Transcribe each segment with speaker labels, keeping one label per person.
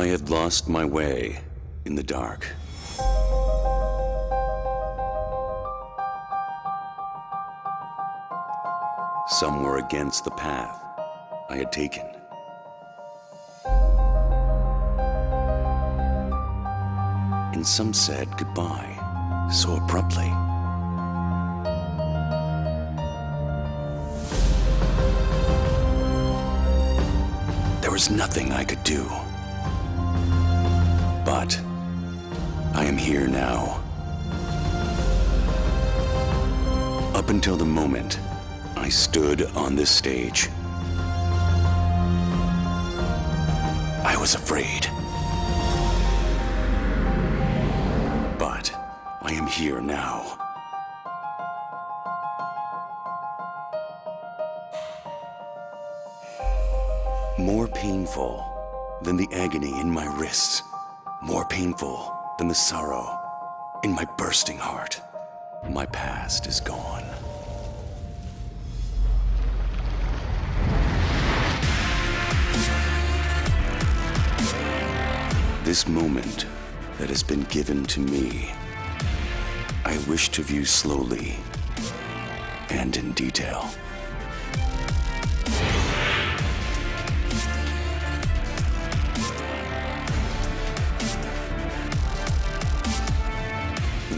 Speaker 1: I had lost my way in the dark. Some were against the path I had taken. And some said goodbye so abruptly. There was nothing I could do. But I am here now. Up until the moment I stood on this stage, I was afraid. But I am here now. More painful than the agony in my wrists. More painful than the sorrow in my bursting heart. My past is gone. This moment that has been given to me, I wish to view slowly and in detail.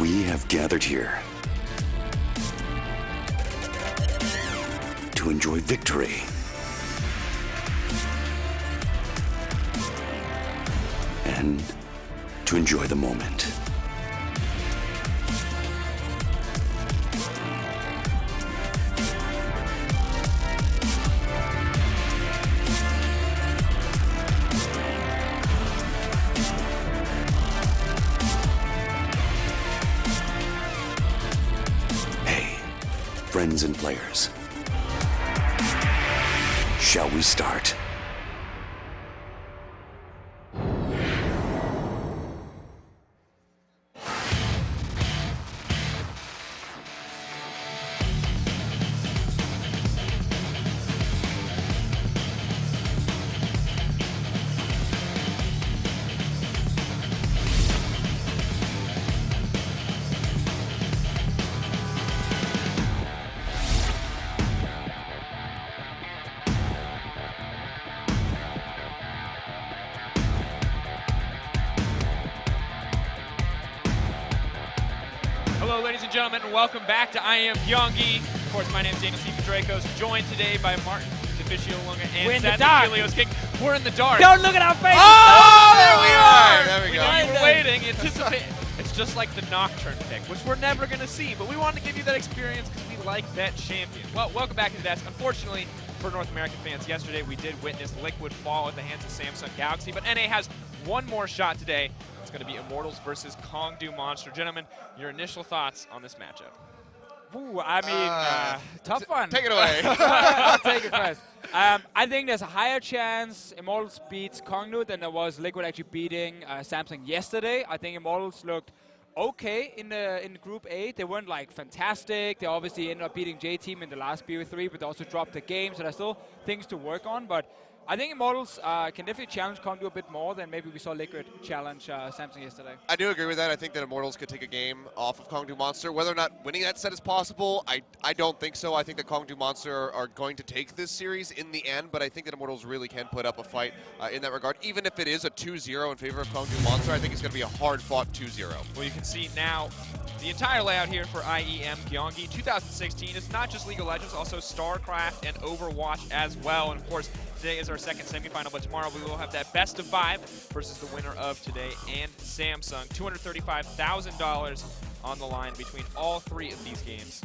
Speaker 1: We have gathered here to enjoy victory. And to enjoy the moment. Hey, friends and players. Shall we start?
Speaker 2: Hello, ladies and gentlemen, and welcome back to IEM Gyeonggi. Of course, my name is Daniel Stephen Dracos, joined today by Martin DeFicio Lunga and Seth Helios King. We're in the dark.
Speaker 3: Don't look at our faces!
Speaker 2: Oh, there we are!
Speaker 4: There we go.
Speaker 2: know you were waiting, anticipate. It's just like the Nocturne pick, which we're never going to see, but we wanted to give you that experience because we like that champion. Well, welcome back to the desk. Unfortunately, for North American fans, yesterday we did witness Liquid fall at the hands of Samsung Galaxy, but NA has one more shot today. It's going to be Immortals versus Kongdoo Monster. Gentlemen, your initial thoughts on this matchup?
Speaker 3: Ooh, I mean, tough one.
Speaker 4: Take it away.
Speaker 3: I'll take it first. I think there's a higher chance Immortals beats Kongdoo than there was Liquid actually beating Samsung yesterday. I think Immortals looked okay in Group A. They weren't like fantastic. They obviously ended up beating J-Team in the last BO3, but they also dropped the game, so there's still things to work on. But I think Immortals can definitely challenge Kongdoo a bit more than maybe we saw Liquid challenge Samsung yesterday.
Speaker 4: I do agree with that. I think that Immortals could take a game off of Kongdoo Monster. Whether or not winning that set is possible, I don't think so. I think that Kongdoo Monster are going to take this series in the end, but I think that Immortals really can put up a fight in that regard. Even if it is a 2-0 in favor of Kongdoo Monster, I think it's going to be a hard-fought 2-0.
Speaker 2: Well, you can see now the entire layout here for IEM Gyeonggi 2016 is not just League of Legends, also StarCraft and Overwatch as well. And of course, today is our second semifinal, but tomorrow we will have that best of 5 versus the winner of today and Samsung. $235,000 on the line between all 3 of these games.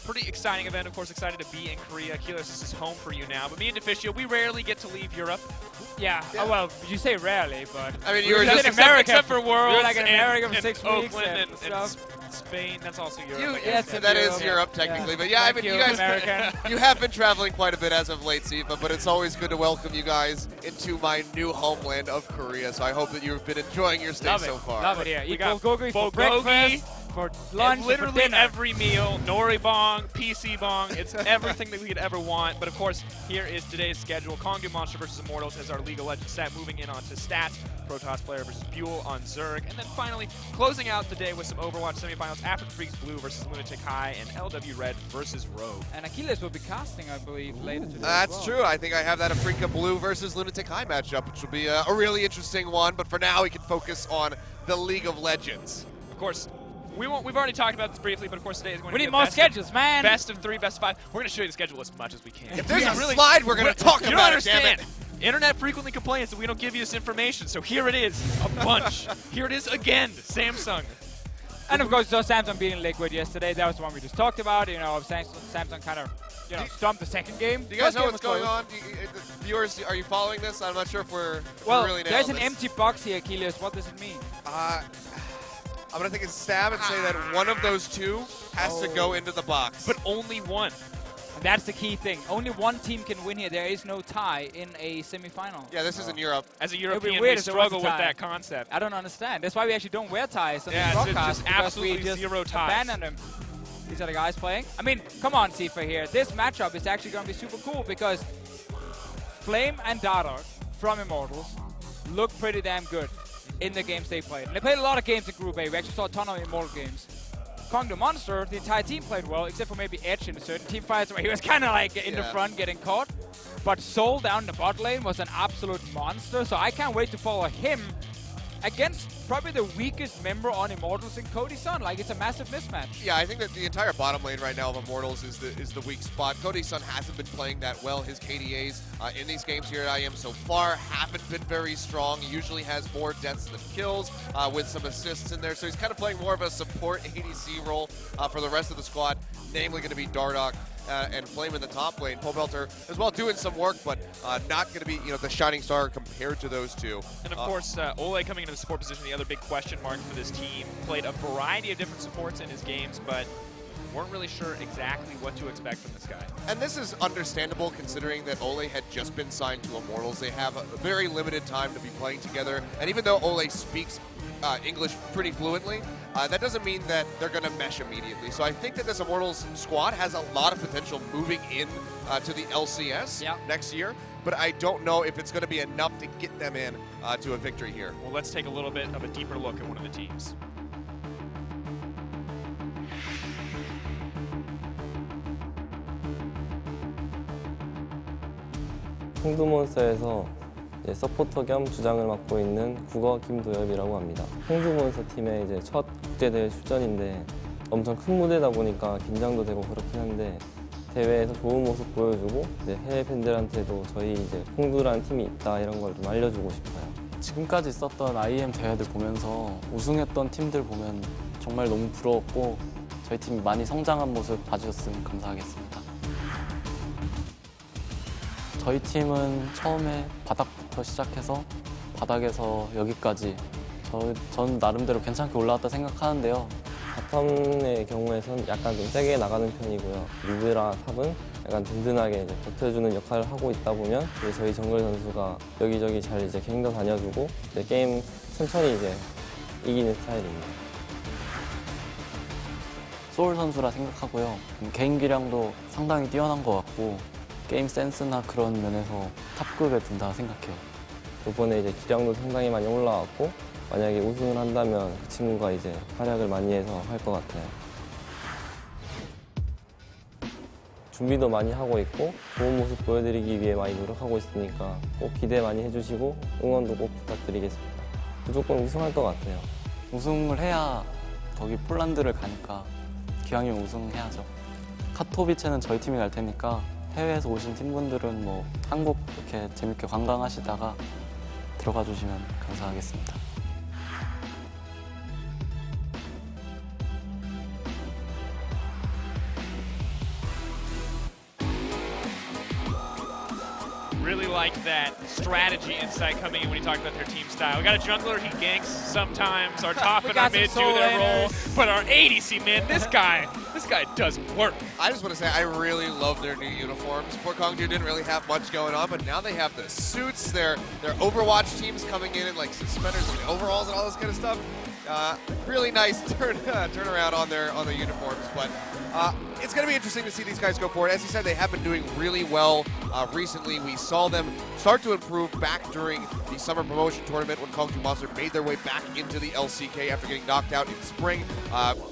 Speaker 2: Pretty exciting event, of course, excited to be in Korea. Keyless, this is home for you now. But me and DeFicio, we rarely get to leave Europe.
Speaker 3: Yeah. Oh, well, you say rarely, but
Speaker 4: I mean,
Speaker 3: we
Speaker 4: you were
Speaker 3: just
Speaker 4: just
Speaker 3: in America.
Speaker 2: Except for Worlds.
Speaker 3: We were like in America for
Speaker 2: and
Speaker 3: 6 weeks
Speaker 2: Oakland
Speaker 3: and stuff.
Speaker 2: Spain. That's also Europe.
Speaker 3: Yeah, it's
Speaker 4: that is
Speaker 3: Europe.
Speaker 4: Europe, technically. But yeah, I mean, you guys,
Speaker 3: American.
Speaker 4: you have been traveling quite a bit as of late, Sifa, but it's always good to welcome you guys into my new homeland of Korea. So I hope that you've been enjoying your stay
Speaker 3: Love
Speaker 4: so
Speaker 3: it.
Speaker 4: far.
Speaker 3: Love it here.
Speaker 2: We
Speaker 3: Eat
Speaker 2: got
Speaker 3: bulgogi for
Speaker 2: bulgogi
Speaker 3: breakfast. for lunch, and
Speaker 2: literally
Speaker 3: for dinner.
Speaker 2: every meal, nori bong, PC bong, it's everything that we could ever want. But of course, here is today's schedule. Kongdoo Monster versus Immortals as our League of Legends set, moving in onto stats. Protoss player versus Buell on Zerg. And then finally, closing out the day with some Overwatch semifinals, African Freaks Blue versus Lunatic High, and LW Red versus Rogue.
Speaker 3: And Achilles will be casting, I believe, later today.
Speaker 4: That's true. I think I have that Africa Blue versus Lunatic High matchup, which will be a really interesting one. But for now, we can focus on the League of Legends.
Speaker 2: Of course, we've already talked about this briefly, but of course today is going to be
Speaker 3: We need more schedules, man.
Speaker 2: Best of 3, best of 5. We're going to show you the schedule as much as we can.
Speaker 4: If there's a slide, we're going to talk
Speaker 2: you
Speaker 4: about
Speaker 2: don't
Speaker 4: it, damn
Speaker 2: understand.
Speaker 4: it.
Speaker 2: Internet frequently complains that we don't give you this information, so here it is, a bunch. Here it is again, Samsung.
Speaker 3: And of course, so Samsung beating Liquid yesterday. That was the one we just talked about. You know, Samsung kind of, stumped the second game.
Speaker 4: Do you guys
Speaker 3: First
Speaker 4: know
Speaker 3: game
Speaker 4: what's
Speaker 3: was
Speaker 4: going
Speaker 3: close.
Speaker 4: on? Viewers, are you following this? I'm not sure if we're
Speaker 3: Well,
Speaker 4: really nailing
Speaker 3: there's an
Speaker 4: this.
Speaker 3: empty box here, Achilles. What does it mean?
Speaker 4: I'm going to take a stab and say that one of those two has to go into the box.
Speaker 2: But only one.
Speaker 3: And that's the key thing. Only one team can win here. There is no tie in a semifinal.
Speaker 4: Yeah, this is in Europe.
Speaker 2: As a
Speaker 3: be
Speaker 2: European,
Speaker 3: weird
Speaker 2: we
Speaker 3: if there was a
Speaker 2: struggle with
Speaker 3: tie.
Speaker 2: that concept.
Speaker 3: I don't understand. That's why we actually don't wear ties on
Speaker 2: Yeah,
Speaker 3: the
Speaker 2: it's
Speaker 3: broadcast.
Speaker 2: just
Speaker 3: because
Speaker 2: absolutely
Speaker 3: we just
Speaker 2: zero ties.
Speaker 3: abandon them. These are the guys playing. I mean, come on, Sifa here. This matchup is actually going to be super cool because Flame and Dada from Immortals look pretty damn good in the games they played. And they played a lot of games in Group A. We actually saw a ton of Immortal games. Kongdoo Monster, the entire team played well, except for maybe Edge in a certain team fights where he was kind of like in the front getting caught. But Soul down the bot lane was an absolute monster, so I can't wait to follow him against probably the weakest member on Immortals in Cody Sun. Like, it's a massive mismatch.
Speaker 4: Yeah, I think that the entire bottom lane right now of Immortals is the weak spot. Cody Sun hasn't been playing that well. His KDAs in these games here at IEM so far haven't been very strong. He usually has more deaths than kills with some assists in there. So he's kind of playing more of a support ADC role for the rest of the squad, namely going to be Dardoch and Flame in the top lane. Pobelter as well doing some work, but not going to be the shining star compared to those two.
Speaker 2: And of course, Ole coming into the support position, the other big question mark for this team. Played a variety of different supports in his games, but weren't really sure exactly what to expect from this guy.
Speaker 4: And this is understandable considering that Ole had just been signed to Immortals. They have a very limited time to be playing together. And even though Ole speaks English pretty fluently, that doesn't mean that they're going to mesh immediately. So I think that this Immortals squad has a lot of potential moving in to the LCS next year. But I don't know if it's going to be enough to get them in to a victory here.
Speaker 2: Well, let's take a little bit of a deeper look at one of the teams.
Speaker 5: 콩두몬스터에서 서포터 겸 주장을 맡고 있는 국어 김도엽이라고 합니다. 콩두몬스터 팀의 이제 첫 국제대회 출전인데 엄청 큰 무대다 보니까 긴장도 되고 그렇긴 한데 대회에서 좋은 모습 보여주고 이제 해외 팬들한테도 저희 이제 콩두라는 팀이 있다 이런 걸 좀 알려주고 싶어요.
Speaker 6: 지금까지 있었던 IEM 대회들 보면서 우승했던 팀들 보면 정말 너무 부러웠고 저희 팀이 많이 성장한 모습 봐주셨으면 감사하겠습니다. 저희 팀은 처음에 바닥부터 시작해서 바닥에서 여기까지 전 나름대로 괜찮게 올라왔다 생각하는데요.
Speaker 5: 바텀의 경우에선 약간 좀 세게 나가는 편이고요. 미드랑 탑은 약간 든든하게 이제 버텨주는 역할을 하고 있다 보면 이제 저희 정글 선수가 여기저기 잘 이제 갱도 다녀주고 이제 게임 천천히 이제 이기는 스타일입니다.
Speaker 6: 소울 선수라 생각하고요. 개인기량도 상당히 뛰어난 것 같고 게임 센스나 그런 면에서 탑급에 든다 생각해요.
Speaker 5: 이번에 이제 기량도 상당히 많이 올라왔고 만약에 우승을 한다면 그 친구가 이제 활약을 많이 해서 할 것 같아요. 준비도 많이 하고 있고 좋은 모습 보여드리기 위해 많이 노력하고 있으니까 꼭 기대 많이 해주시고 응원도 꼭 부탁드리겠습니다. 무조건 우승할 것 같아요.
Speaker 6: 우승을 해야 거기 폴란드를 가니까 기왕이면 우승해야죠. 카토비체는 저희 팀이 갈 테니까 해외에서 오신 팀분들은 뭐 한국 이렇게 재밌게 관광하시다가 들어가 주시면 감사하겠습니다.
Speaker 2: Really like that strategy insight coming in when you talk about their team style. We got a jungler, he ganks sometimes. Our top and our mid do their role. But our ADC, man, this guy does work.
Speaker 4: I just want to say I really love their new uniforms. Poor Kongdoo didn't really have much going on, but now they have the suits, their Overwatch teams coming in like suspenders and overalls and all this kind of stuff. Really nice turnaround on their uniforms, but it's going to be interesting to see these guys go forward. As you said, they have been doing really well recently. We saw them start to improve back during the summer promotion tournament when Kongdoo Monster made their way back into the LCK after getting knocked out in spring.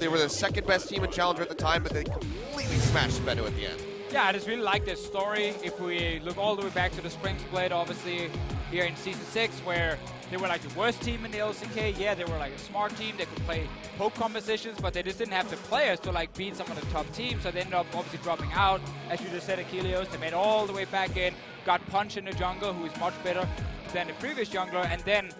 Speaker 4: They were the second best team in Challenger at the time, but they completely smashed Bennu at the end.
Speaker 3: Yeah, I just really like this story. If we look all the way back to the spring split, obviously here in Season 6, where they were like the worst team in the LCK. Yeah, they were like a smart team. They could play poke compositions, but they just didn't have the players to like beat some of the top teams. So they ended up obviously dropping out. As you just said, Achilles, they made all the way back in, got Punch in the jungle, who is much better than the previous jungler, and then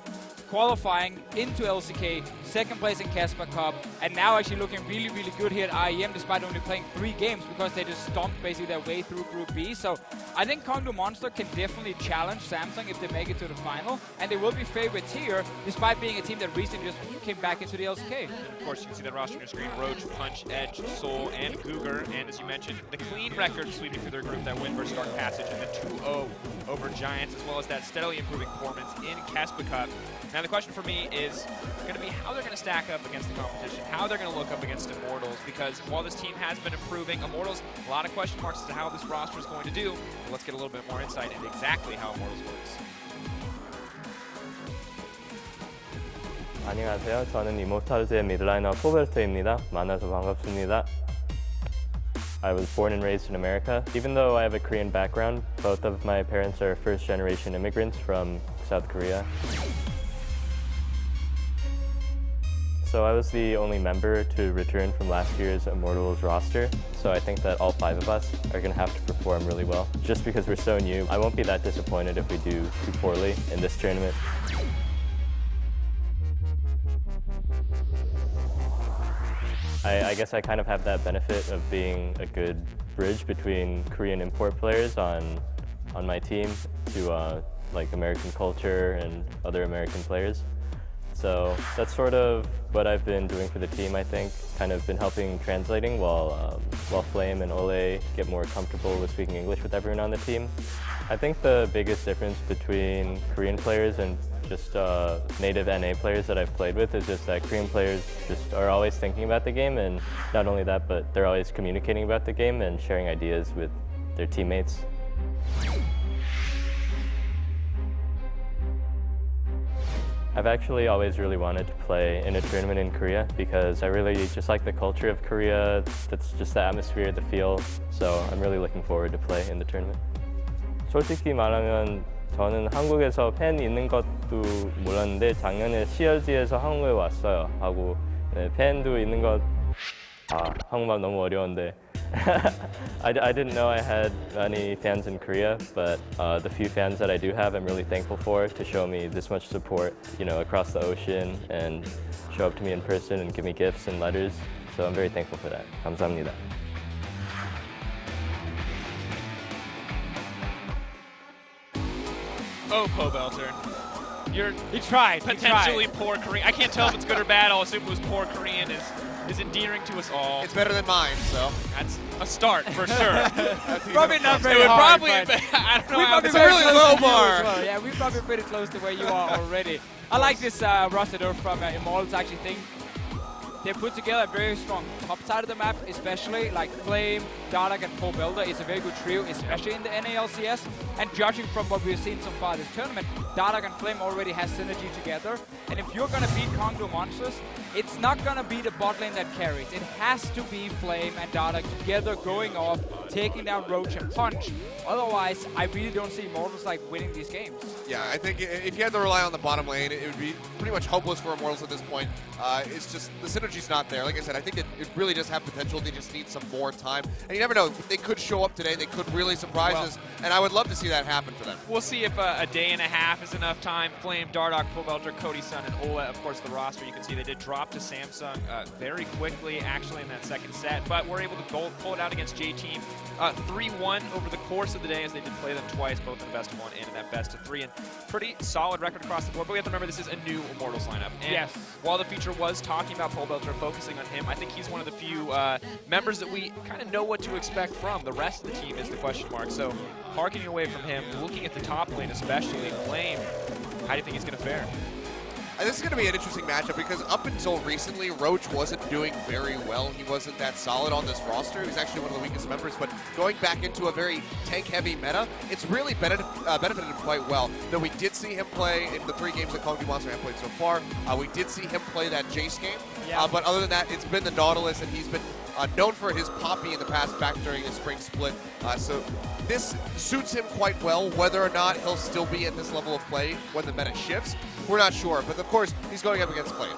Speaker 3: qualifying into LCK, second place in Casper Cup, and now actually looking really, really good here at IEM despite only playing 3 games because they just stomped basically their way through Group B. So I think Kongdoo Monster can definitely challenge Samsung if they make it to the final, and they will be favorites here despite being a team that recently just came back into the LCK.
Speaker 2: And of course, you can see that roster on your screen: Roach, Punch, Edge, Soul, and Cougar. And as you mentioned, the clean record sweeping through their group, that win versus Dark Passage, and the 2-0 over Giants, as well as that steadily improving performance in Casper Cup. Now the question for me is going to be how they're going to stack up against the competition, how they're going to look up against Immortals, because while this team has been improving, Immortals, a lot of question marks as to how this roster is going to do. But let's get a little bit more insight into exactly how Immortals works.
Speaker 5: 안녕하세요. 저는 이모탈즈의 미드라이너 포벨터입니다. 만나서 반갑습니다. I was born and raised in America. Even though I have a Korean background, both of my parents are first-generation immigrants from South Korea. So I was the only member to return from last year's Immortals roster. So I think that all 5 of us are going to have to perform really well. Just because we're so new, I won't be that disappointed if we do too poorly in this tournament. I guess I kind of have that benefit of being a good bridge between Korean import players on my team to like American culture and other American players. So that's sort of what I've been doing for the team, I think. Kind of been helping translating while Flame and Ole get more comfortable with speaking English with everyone on the team. I think the biggest difference between Korean players and just native NA players that I've played with is just that Korean players just are always thinking about the game, and not only that, but they're always communicating about the game and sharing ideas with their teammates. I've actually always really wanted to play in a tournament in Korea because I really just like the culture of Korea. That's just the atmosphere, the feel. So I'm really looking forward to play in the tournament. 솔직히 말하면 저는 한국에서 팬 있는 것도 몰랐는데 작년에 CLG에서 한국에 왔어요. 하고 네, 팬도 있는 것 한국말 너무 어려운데 I didn't know I had any fans in Korea, but the few fans that I do have, I'm really thankful for to show me this much support, you know, across the ocean and show up to me in person and give me gifts and letters. So I'm very thankful for that. 감사합니다.
Speaker 2: Oh, Pobelter. You're
Speaker 3: He tried.
Speaker 2: potentially poor Korean. I can't tell if it's good or bad. I'll assume it was poor Korean is endearing to us all.
Speaker 4: It's better than mine, so.
Speaker 2: That's a start for sure.
Speaker 3: Probably not very
Speaker 2: It would
Speaker 3: hard,
Speaker 2: probably,
Speaker 3: but
Speaker 2: I don't know
Speaker 3: we've
Speaker 2: how
Speaker 3: probably
Speaker 2: it's
Speaker 4: a really
Speaker 3: very
Speaker 4: low
Speaker 3: close to you
Speaker 4: bar.
Speaker 3: as well. Yeah, we're probably pretty close to where you are already. I like this roster though from Immortals. I actually think they put together a very strong top side of the map, especially like Flame, Dardak, and Pobelter is a very good trio, especially in the NALCS. And judging from what we've seen so far this tournament, Dardak and Flame already has synergy together. And if you're gonna beat Kongdoo Monsters, it's not gonna be the bot lane that carries. It has to be Flame and Dardak together going off, taking down Roach and Punch. Otherwise, I really don't see Immortals like winning these games.
Speaker 4: Yeah, I think if you had to rely on the bottom lane, it would be pretty much hopeless for Immortals at this point. It's just, the synergy's not there. Like I said, I think it really does have potential. They just need some more time. And you never know, they could show up today. They could really surprise us. And I would love to see that happen for them.
Speaker 2: We'll see if a day and a half is enough time. Flame, Dardak, Pobelter, Cody Sun, and Ola, of course, the roster. You can see they did drop to Samsung very quickly, actually, in that second set. But we're able to pull it out against J-Team 3-1 over the course of the day, as they did play them twice, both in the best of 1 and in that best of 3. And pretty solid record across the board. But we have to remember this is a new Immortals lineup. And
Speaker 3: yes.
Speaker 2: While the feature was talking about Pobelter, focusing on him, I think he's one of the few members that we kind of know what to expect from. The rest of the team is the question mark. So, harkening away from him, looking at the top lane especially, Flame, how do you think he's going to fare?
Speaker 4: And this is going to be an interesting matchup because up until recently, Roach wasn't doing very well. He wasn't that solid on this roster. He was actually one of the weakest members, but going back into a very tank-heavy meta, it's really benefited him quite well. Though we did see him play in the 3 games that Kongdoo Monster have played so far. We did see him play that Jace game, but other than that, it's been the Nautilus, and he's been known for his Poppy in the past back during the spring split. So this suits him quite well. Whether or not he'll still be at this level of play when the meta shifts, we're not sure. But of course, he's going up against Flame.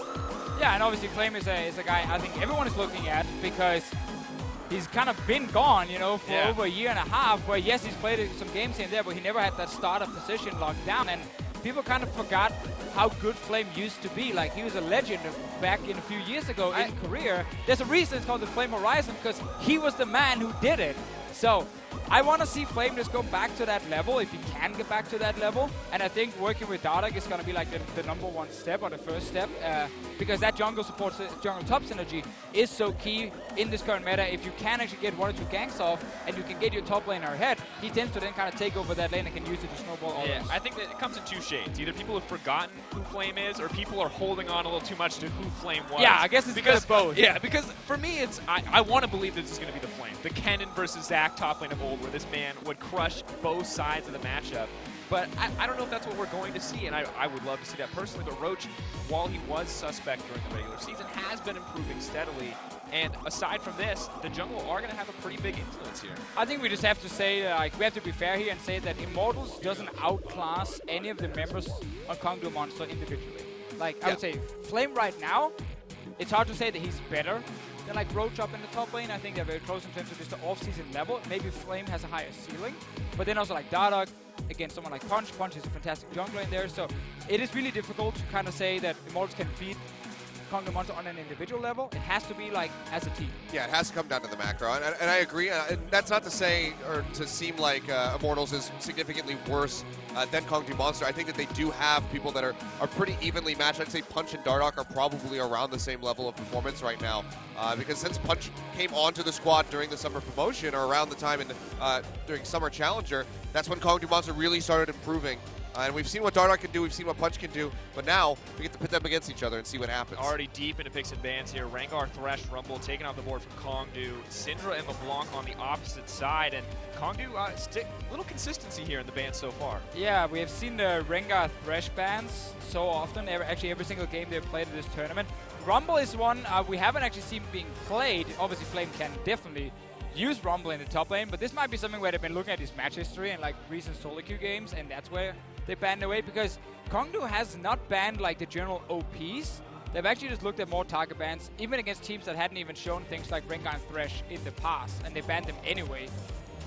Speaker 3: Yeah, and obviously Flame is a guy I think everyone is looking at because he's kind of been gone, you know, for over a year and a half, where yes, he's played some games here and there, but he never had that starter position locked down. And people kind of forgot how good Flame used to be. Like, he was a legend back in a few years ago in career. There's a reason it's called the Flame Horizon, because he was the man who did it. So I want to see Flame just go back to that level, if he can get back to that level. And I think working with Dardak is going to be like the #1 step, or the first step, because that jungle support, jungle top synergy is so key in this current meta. If you can actually get 1 or 2 ganks off, and you can get your top laner ahead, he tends to then kind of take over that lane and can use it to snowball all
Speaker 2: Yeah,
Speaker 3: this.
Speaker 2: I think that it comes in 2 shades. Either people have forgotten who Flame is, or people are holding on a little too much to who Flame was.
Speaker 3: Yeah, I guess it's
Speaker 2: because
Speaker 3: both.
Speaker 2: Yeah, because for me, it's I want to believe that this is going to be the Flame. The Kennen versus Zac top lane of old, where this man would crush both sides of the matchup. But I don't know if that's what we're going to see, and I would love to see that personally. But Roach, while he was suspect during the regular season, has been improving steadily. And aside from this, the jungle are going to have a pretty big influence here.
Speaker 3: I think we just have to say, like, we have to be fair here and say that Immortals doesn't outclass any of the members of Kongdoo Monster individually. Like, I would say, Flame right now, it's hard to say that he's better than like Roach up in the top lane. I think they're very close in terms of just the off-season level. Maybe Flame has a higher ceiling, but then also like Dardak against someone like Punch. Punch is a fantastic jungler in there, so it is really difficult to kind of say that Immortals can beat Kongdoo Monster on an individual level. It has to be like as a team.
Speaker 4: Yeah, it has to come down to the macro, and I agree. And that's not to say or to seem like Immortals is significantly worse than Kongdoo Monster. I think that they do have people that are pretty evenly matched. I'd say Punch and Dardak are probably around the same level of performance right now, because since Punch came onto the squad during the summer promotion, or around the time during Summer Challenger, that's when Kongdoo Monster really started improving. And we've seen what Dardak can do, we've seen what Punch can do, but now we get to pit them against each other and see what happens.
Speaker 2: Already deep into picks and bans here. Rengar, Thresh, Rumble taken off the board from Kongdoo. Syndra and LeBlanc on the opposite side, and Kongdoo little consistency here in the bans so far.
Speaker 3: Yeah, we have seen the Rengar Thresh bans so often, actually every single game they've played in this tournament. Rumble is one we haven't actually seen being played. Obviously Flame can definitely use Rumble in the top lane, but this might be something where they've been looking at his match history and like recent solo queue games, and that's where they banned away, because Kongdoo has not banned like the general OPs. They've actually just looked at more target bans, even against teams that hadn't even shown things like Rengar and Thresh in the past, and they banned them anyway.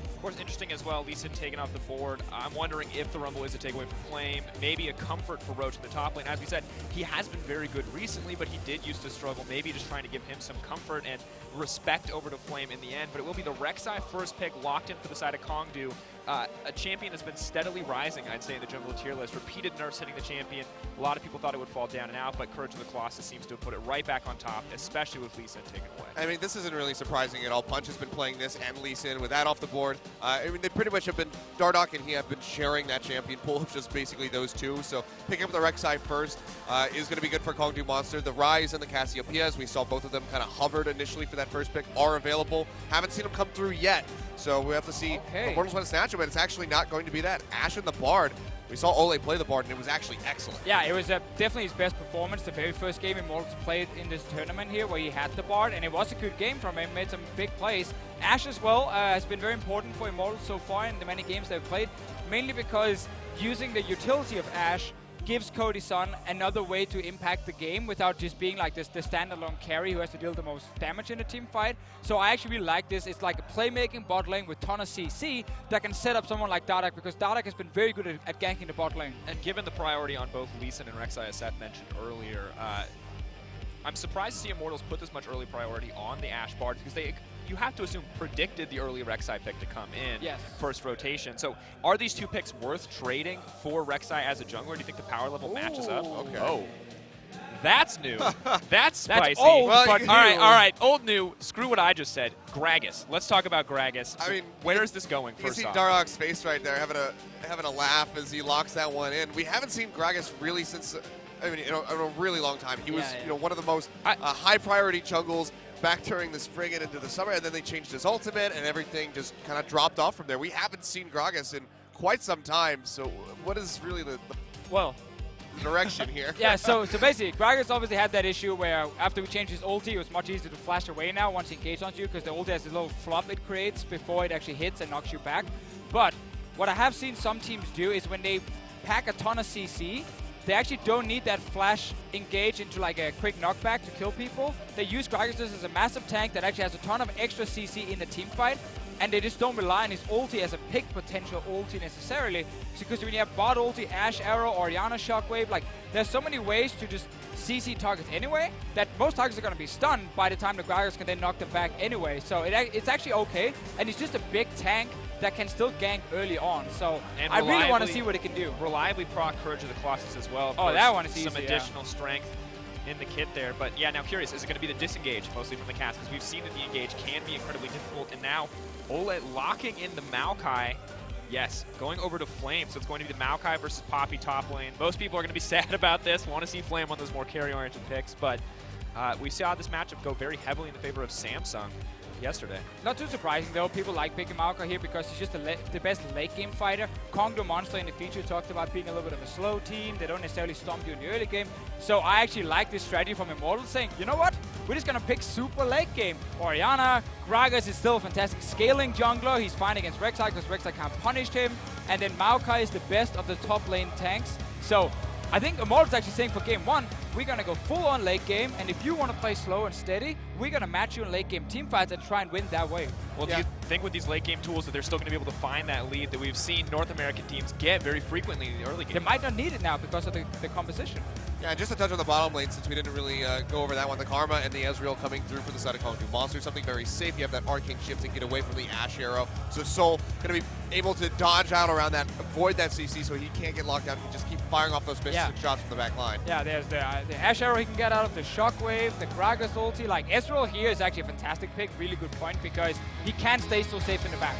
Speaker 2: Of course, interesting as well, Lee Sin taken off the board. I'm wondering if the Rumble is a takeaway from Flame. Maybe a comfort for Roach in the top lane. As we said, he has been very good recently, but he did used to struggle. Maybe just trying to give him some comfort and respect over to Flame in the end. But it will be the Rek'Sai first pick, locked in for the side of Kongdoo. A champion has been steadily rising, I'd say, in the jungle tier list. Repeated nerfs hitting the champion. A lot of people thought it would fall down and out, but Courage of the Colossus seems to have put it right back on top, especially with Lee Sin taken away.
Speaker 4: I mean, this isn't really surprising at all. Punch has been playing this and Lee Sin with that off the board. I mean, they pretty much have been, Dardak and he have been sharing that champion pool of just basically those two. So picking up the Rek'Sai first is going to be good for Kongdoo Monster. The Ryze and the Cassiopeia, as we saw both of them kind of hovered initially for that first pick, are available. Haven't seen them come through yet. So we have to see if Immortals want to snatch him, but it's actually not going to be that. Ashe and the Bard. We saw Ole play the Bard, and it was actually excellent.
Speaker 3: Yeah, it was definitely his best performance. The very first game Immortals played in this tournament here, where he had the Bard, and it was a good game from him. Made some big plays. Ashe as well has been very important for Immortals so far in the many games they've played, mainly because using the utility of Ashe gives Cody Sun another way to impact the game without just being like the standalone carry who has to deal the most damage in a team fight. So I actually really like this. It's like a playmaking bot lane with ton of CC that can set up someone like Dardak, because Dardak has been very good at ganking the bot lane.
Speaker 2: And given the priority on both Lee Sin and Rek'Sai, as Seth mentioned earlier, I'm surprised to see Immortals put this much early priority on the Ashe Bard, because you have to assume predicted the early Rek'Sai pick to come in first rotation. So are these two picks worth trading for Rek'Sai as a jungler? Do you think the power level matches up?
Speaker 4: Okay.
Speaker 2: Oh. That's new. That's spicy.
Speaker 3: That's old,
Speaker 4: well,
Speaker 3: but
Speaker 2: all right. Old, new. Screw what I just said. Gragas. Let's talk about Gragas.
Speaker 4: I mean,
Speaker 2: where is this going?
Speaker 4: You can
Speaker 2: First
Speaker 4: see
Speaker 2: off,
Speaker 4: Dardak's face right there, having a laugh as he locks that one in. We haven't seen Gragas really since I mean, in a really long time. He was,
Speaker 3: Yeah.
Speaker 4: you know, one of the most high priority jungles back during the spring and into the summer, and then they changed his ultimate, and everything just kind of dropped off from there. We haven't seen Gragas in quite some time, so what is really the
Speaker 3: Well,
Speaker 4: direction here?
Speaker 3: yeah, so basically, Gragas obviously had that issue where after we changed his ulti, it was much easier to flash away now once he engaged on you, because the ulti has this little flop it creates before it actually hits and knocks you back. But what I have seen some teams do is when they pack a ton of CC, they actually don't need that flash engage into like a quick knockback to kill people. They use Gragas as a massive tank that actually has a ton of extra CC in the team fight, and they just don't rely on his ulti as a pick potential ulti necessarily. Because when you have bot ulti, Ash Arrow, Orianna Shockwave, like there's so many ways to just CC targets anyway that most targets are going to be stunned by the time the Gragas can then knock them back anyway. So it's actually okay, and he's just a big tank that can still gank early on. So
Speaker 2: And
Speaker 3: I really want to see what it can do.
Speaker 2: Reliably proc Courage of the Colossus as well. Of
Speaker 3: Oh,
Speaker 2: course,
Speaker 3: that one is easy,
Speaker 2: some additional strength in the kit there. But yeah, now curious, is it going to be the disengage mostly from the cast? Because we've seen that the engage can be incredibly difficult. And now Olet locking in the Maokai. Yes, going over to Flame. So it's going to be the Maokai versus Poppy top lane. Most people are going to be sad about this, want to see Flame on those more carry-oriented picks. But we saw this matchup go very heavily in the favor of Samsung yesterday.
Speaker 3: Not too surprising though, people like picking Maokai here because he's just the best late game fighter. Kongdoo Monster in the feature talked about being a little bit of a slow team. They don't necessarily stomp you in the early game. So I actually like this strategy from Immortals, saying, you know what? We're just gonna pick super late game. Orianna, Gragas is still a fantastic scaling jungler. He's fine against Rek'Sai because Rek'Sai can't punish him. And then Maokai is the best of the top lane tanks. So I think Immortals actually saying for game one, we're going to go full on late game, and if you want to play slow and steady, we're going to match you in late game team fights and try and win that way.
Speaker 2: Well, do you think with these late game tools that they're still going to be able to find that lead that we've seen North American teams get very frequently in the early game?
Speaker 3: They might not need it now because of the composition.
Speaker 4: Yeah, just to touch on the bottom lane, since we didn't really go over that one, the Karma and the Ezreal coming through for the side of Kongdoo Monster, something very safe. You have that Arcane Shift to get away from the Ash Arrow. So Soul going to be able to dodge out around that, avoid that CC so he can't get locked down. He can just keep firing off those missile shots from the back line.
Speaker 3: Yeah, there's the Ash Arrow he can get out of, the Shockwave, the Gragas ulti. Like, Ezreal here is actually a fantastic pick, really good point, because he can stay so safe in the back.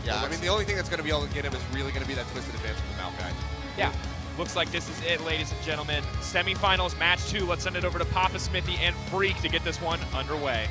Speaker 4: Yeah, I mean, the only thing that's going to be able to get him is really going to be that twisted advance from the Maokai.
Speaker 3: Yeah.
Speaker 2: Looks like this is it, ladies and gentlemen. Semifinals, match 2. Let's send it over to Papa Smithy and Freak to get this one underway.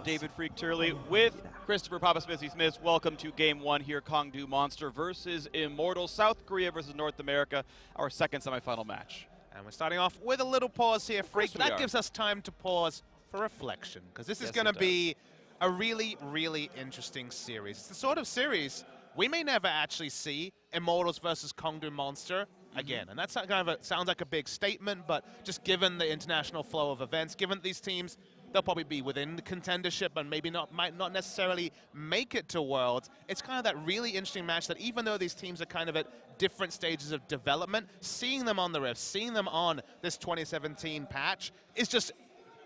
Speaker 7: David Freak Turley with Christopher Papa Smithy Smith. Welcome to Game 1 here, Kongdoo Monster versus Immortals, South Korea versus North America, our second semifinal match.
Speaker 8: And we're starting off with a little pause here, Freak.
Speaker 7: we
Speaker 8: That
Speaker 7: are.
Speaker 8: gives us time to pause for reflection, because this is
Speaker 7: Yes,
Speaker 8: going to
Speaker 7: it
Speaker 8: be a really, really interesting series. It's the sort of series we may never actually see Immortals versus Kongdoo Monster again. And that's kind of sounds like a big statement, but just given the international flow of events, given these teams, they'll probably be within the contendership and maybe might not necessarily make it to Worlds. It's kind of that really interesting match that even though these teams are kind of at different stages of development, seeing them on the Rift, seeing them on this 2017 patch is just,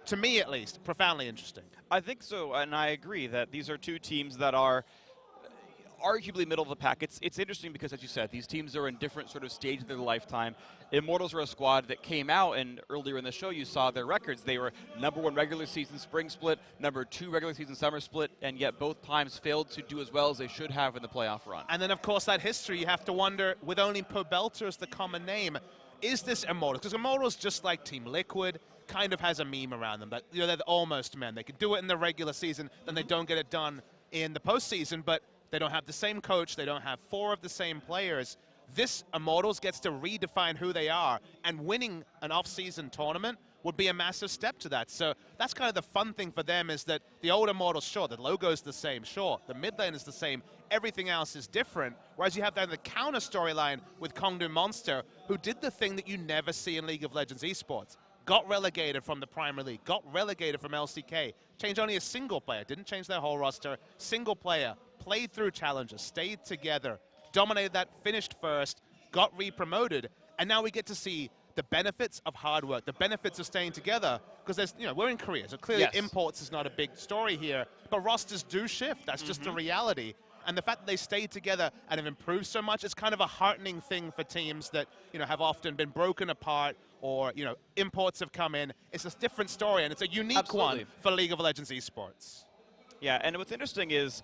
Speaker 8: to me at least, profoundly interesting.
Speaker 7: I think so, and I agree that these are two teams that are arguably middle of the pack. It's interesting because, as you said, these teams are in different sort of stages of their lifetime. Immortals are a squad that came out, and earlier in the show you saw their records. They were #1 regular season spring split, #2 regular season summer split, and yet both times failed to do as well as they should have in the playoff run.
Speaker 8: And then, of course, that history, you have to wonder, with only Pobelter as the common name, is this Immortals? Because Immortals, just like Team Liquid, kind of has a meme around them. That, you know, they're the almost men. They can do it in the regular season, then they don't get it done in the postseason, but they don't have the same coach. They don't have 4 of the same players. This Immortals gets to redefine who they are, and winning an off-season tournament would be a massive step to that. So that's kind of the fun thing for them, is that the old Immortals, sure, the logo's the same, sure, the mid lane is the same, everything else is different. Whereas you have that in the counter storyline with Kongdoo Monster, who did the thing that you never see in League of Legends esports. Got relegated from the Premier League, got relegated from LCK, changed only a single player, didn't change their whole roster, single player, played through challenges, stayed together, dominated that, finished first, got re-promoted, and now we get to see the benefits of hard work, the benefits of staying together, because there's, we're in Korea, so clearly imports is not a big story here, but rosters do shift, that's just a reality. And the fact that they stayed together and have improved so much, it's kind of a heartening thing for teams that, have often been broken apart, or, imports have come in. It's a different story, and it's a unique one for League of Legends esports.
Speaker 7: Yeah, and what's interesting is,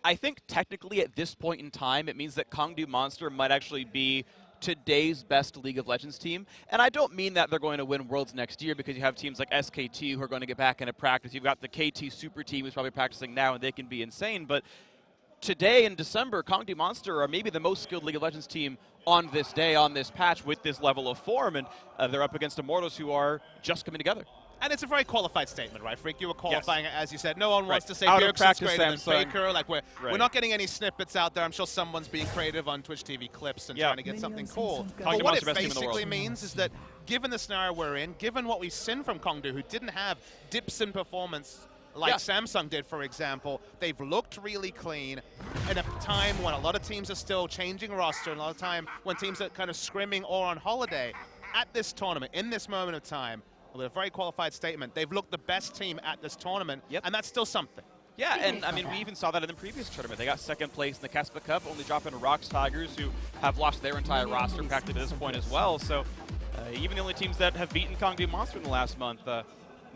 Speaker 7: I think technically at this point in time, it means that Kongdoo Monster might actually be today's best League of Legends team. And I don't mean that they're going to win Worlds next year, because you have teams like SKT who are going to get back into practice. You've got the KT Super team who's probably practicing now, and they can be insane. But today in December, Kongdoo Monster are maybe the most skilled League of Legends team on this day, on this patch, with this level of form. And they're up against Immortals, who are just coming together.
Speaker 8: And it's a very qualified statement, right, Freak? You were qualifying it, as you said. No one wants to say
Speaker 7: Out of
Speaker 8: Bjergsen's
Speaker 7: practice,
Speaker 8: greater than
Speaker 7: Samsung.
Speaker 8: Faker. Like, we're not getting any snippets out there. I'm sure someone's being creative on Twitch TV clips and trying to get something cool. But what it basically means is that, given the scenario we're in, given what we've seen from Kongdoo, who didn't have dips in performance like Samsung did, for example, they've looked really clean in a time when a lot of teams are still changing roster, and a lot of time when teams are kind of scrimming or on holiday. At this tournament, in this moment of time, with a very qualified statement, they've looked the best team at this tournament, and that's still something.
Speaker 7: Yeah, and I mean, we even saw that in the previous tournament. They got second place in the Caspa Cup, only dropping to Rocks Tigers, who have lost their entire roster practically to this point as well. So even the only teams that have beaten Kongdoo Monster in the last month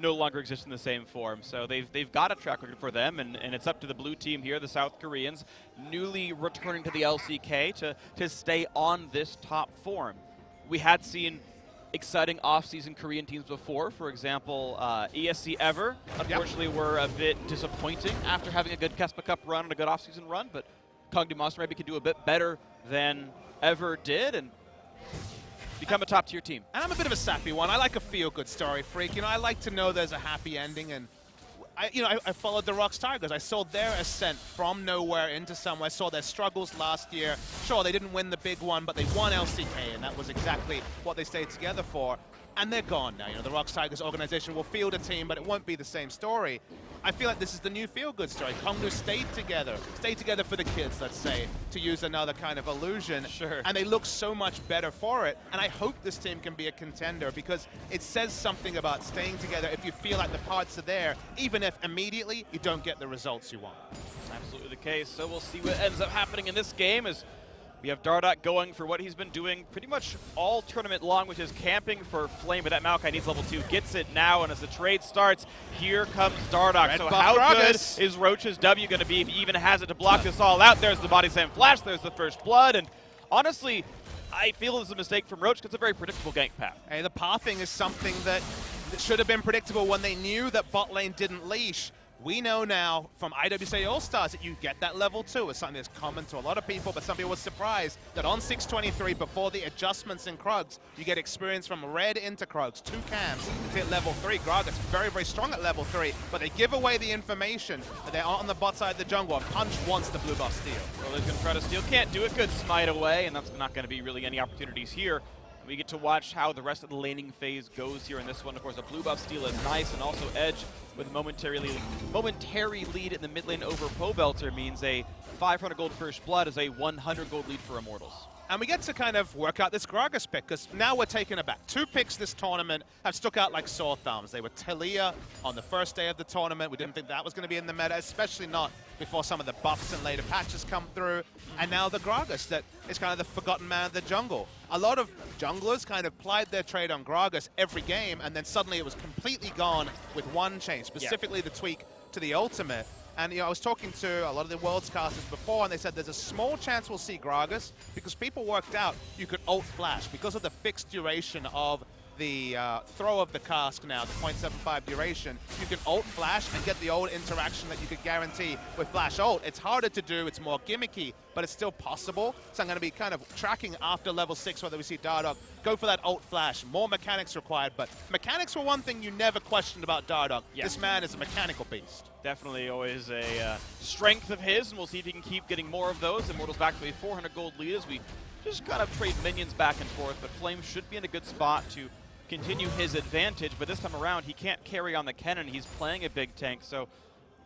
Speaker 7: no longer exist in the same form. So they've got a track record for them, and it's up to the blue team here, the South Koreans, newly returning to the LCK to stay on this top form. We had seen exciting off-season Korean teams before. For example, ESC Ever, unfortunately, were a bit disappointing after having a good Caspa Cup run and a good off-season run, but Kongdoo Monster maybe can do a bit better than Ever did and become a top-tier team.
Speaker 8: And I'm a bit of a sappy one. I like a feel-good story, Freak. I like to know there's a happy ending, and I followed the Rocks Tigers. I saw their ascent from nowhere into somewhere. I saw their struggles last year. Sure, they didn't win the big one, but they won LCK, and that was exactly what they stayed together for. And they're gone now. The Rocks Tigers organization will field a team, but it won't be the same story. I feel like this is the new feel-good story. Kongdoo stayed together for the kids, let's say, to use another kind of illusion.
Speaker 7: Sure.
Speaker 8: And they look so much better for it. And I hope this team can be a contender, because it says something about staying together if you feel like the parts are there, even if immediately you don't get the results you want.
Speaker 7: Absolutely the case. So we'll see what ends up happening in this game, as we have Dardoch going for what he's been doing pretty much all tournament long, which is camping for Flame, but that Maokai needs level 2. Gets it now, and as the trade starts, here comes Dardoch. So how good is Roach's W going to be if he even has it to block this all out? There's the body slam flash, there's the first blood, and honestly, I feel it's a mistake from Roach because it's a very predictable gank path.
Speaker 8: Hey, the pathing is something that should have been predictable when they knew that bot lane didn't leash. We know now from IWC All-Stars that you get that level 2. It's something that's common to a lot of people, but some people were surprised that on 623, before the adjustments in Krugs, you get experience from red into Krugs, 2 camps to hit level 3. Gragas very, very strong at level 3, but they give away the information that they are on the bot side of the jungle, and Punch wants the blue buff steal.
Speaker 7: Well, he's going to try to steal, can't do it, good smite away, and that's not going to be really any opportunities here. We get to watch how the rest of the laning phase goes here in this one. Of course, a blue buff steal is nice, and also Edge with a momentary lead in the mid lane over Pobelter means a 500 gold first blood is a 100 gold lead for Immortals.
Speaker 8: And we get to kind of work out this Gragas pick, because now we're taken aback. 2 picks this tournament have stuck out like sore thumbs. They were Talia on the first day of the tournament. We didn't think that was going to be in the meta, especially not before some of the buffs and later patches come through. And now the Gragas, that is kind of the forgotten man of the jungle. A lot of junglers kind of plied their trade on Gragas every game, and then suddenly it was completely gone with one change, specifically the tweak to the ultimate. And I was talking to a lot of the Worlds casters before, and they said there's a small chance we'll see Gragas, because people worked out you could ult flash because of the fixed duration of the throw of the cask now, the 0.75 duration, you can ult flash and get the old interaction that you could guarantee with flash ult. It's harder to do, it's more gimmicky, but it's still possible. So I'm going to be kind of tracking after level 6 whether we see Dardoch go for that ult flash. More mechanics required, but mechanics were one thing you never questioned about Dardoch.
Speaker 7: Yeah.
Speaker 8: This man is a mechanical beast.
Speaker 7: Definitely always a strength of his, and we'll see if he can keep getting more of those. Immortals back to a 400 gold lead as we just kind of trade minions back and forth, but Flame should be in a good spot to continue his advantage, but this time around he can't carry on the cannon. He's playing a big tank, so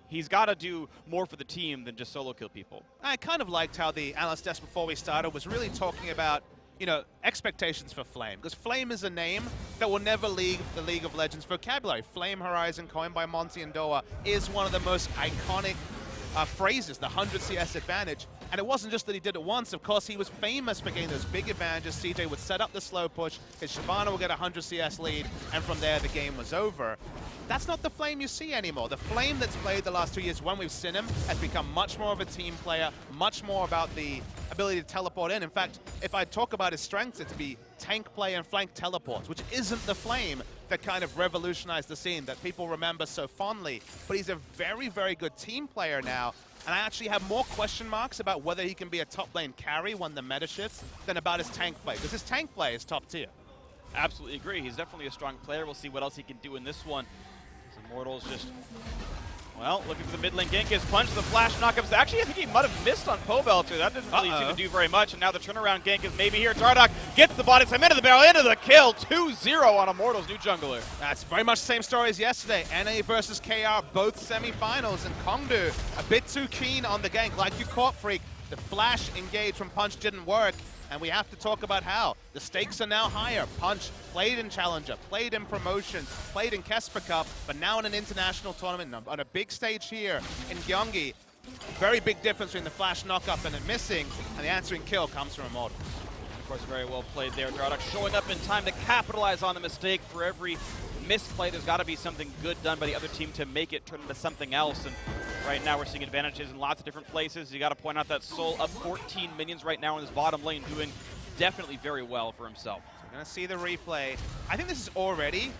Speaker 7: he's got to do more for the team than just solo kill people.
Speaker 8: I kind of liked how the analyst desk before we started was really talking about, you know, expectations for Flame, because Flame is a name that will never leave the League of Legends vocabulary. Flame Horizon, coined by Monty and Doa, is one of the most iconic phrases, the 100 CS advantage. And it wasn't just that he did it once. Of course, he was famous for getting those big advantages. CJ would set up the slow push, his Shyvana would get a 100 CS lead, and from there the game was over. That's not the Flame you see anymore. The Flame that's played the last 2 years when we've seen him has become much more of a team player, much more about the ability to teleport in. In fact, if I talk about his strengths, it'd be tank play and flank teleports, which isn't the Flame that kind of revolutionized the scene that people remember so fondly. But he's a very, very good team player now. And I actually have more question marks about whether he can be a top lane carry when the meta shifts than about his tank play, because his tank play is top tier.
Speaker 7: Absolutely agree. He's definitely a strong player. We'll see what else he can do in this one. Immortals just, well, looking for the mid lane gank. His punch, the flash knockups. Actually, I think he might have missed on Pobelter. That didn't really seem to do very much. And now the turnaround gank is maybe here. Dardoch gets the body slam into the barrel, into the kill. 2-0 on Immortals' new jungler.
Speaker 8: That's very much the same story as yesterday. NA versus KR, both semifinals, and Kongdoo a bit too keen on the gank. Like you caught, Freak, the flash engage from Punch didn't work. And we have to talk about how the stakes are now higher. Punch played in Challenger, played in Promotions, played in Kesper Cup, but now in an international tournament on a big stage here in Gyeonggi. Very big difference between the flash knockup and it missing, and the answering kill comes from Immortals.
Speaker 7: Of course, very well played there. Dardoch showing up in time to capitalize on the mistake. For every misplay, there's got to be something good done by the other team to make it turn into something else. And right now we're seeing advantages in lots of different places. You got to point out that Soul up 14 minions right now in his bottom lane, doing definitely very well for himself.
Speaker 8: So we're going to see the replay. I think this is already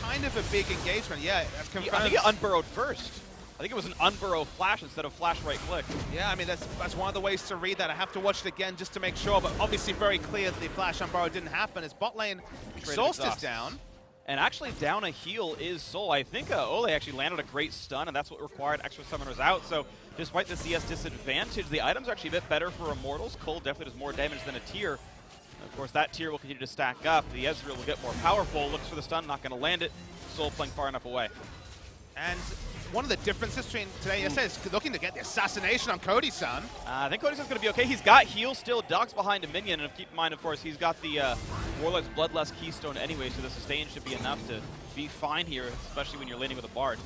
Speaker 8: kind of a big engagement. Yeah,
Speaker 7: I think he unburrowed first. I think it was an unburrow flash instead of flash right click.
Speaker 8: Yeah, I mean, that's one of the ways to read that. I have to watch it again just to make sure, but obviously very clear that the flash unburrow didn't happen. His bot lane exhaust is down.
Speaker 7: And actually down a heal is Soul. I think Ole actually landed a great stun, and that's what required extra summoners out. So despite the CS disadvantage, the items are actually a bit better for Immortals. Cole definitely does more damage than a tier. And of course, that tier will continue to stack up. The Ezreal will get more powerful, looks for the stun, not going to land it. Soul playing far enough away.
Speaker 8: And one of the differences between today and yesterday is looking to get the assassination on Cody-san.
Speaker 7: I think Cody-san's going to be okay. He's got heal still. Doc's behind a minion, and keep in mind, of course, he's got the Warlock's Bloodlust Keystone anyway, so the sustain should be enough to be fine here, especially when you're laning with a Bard.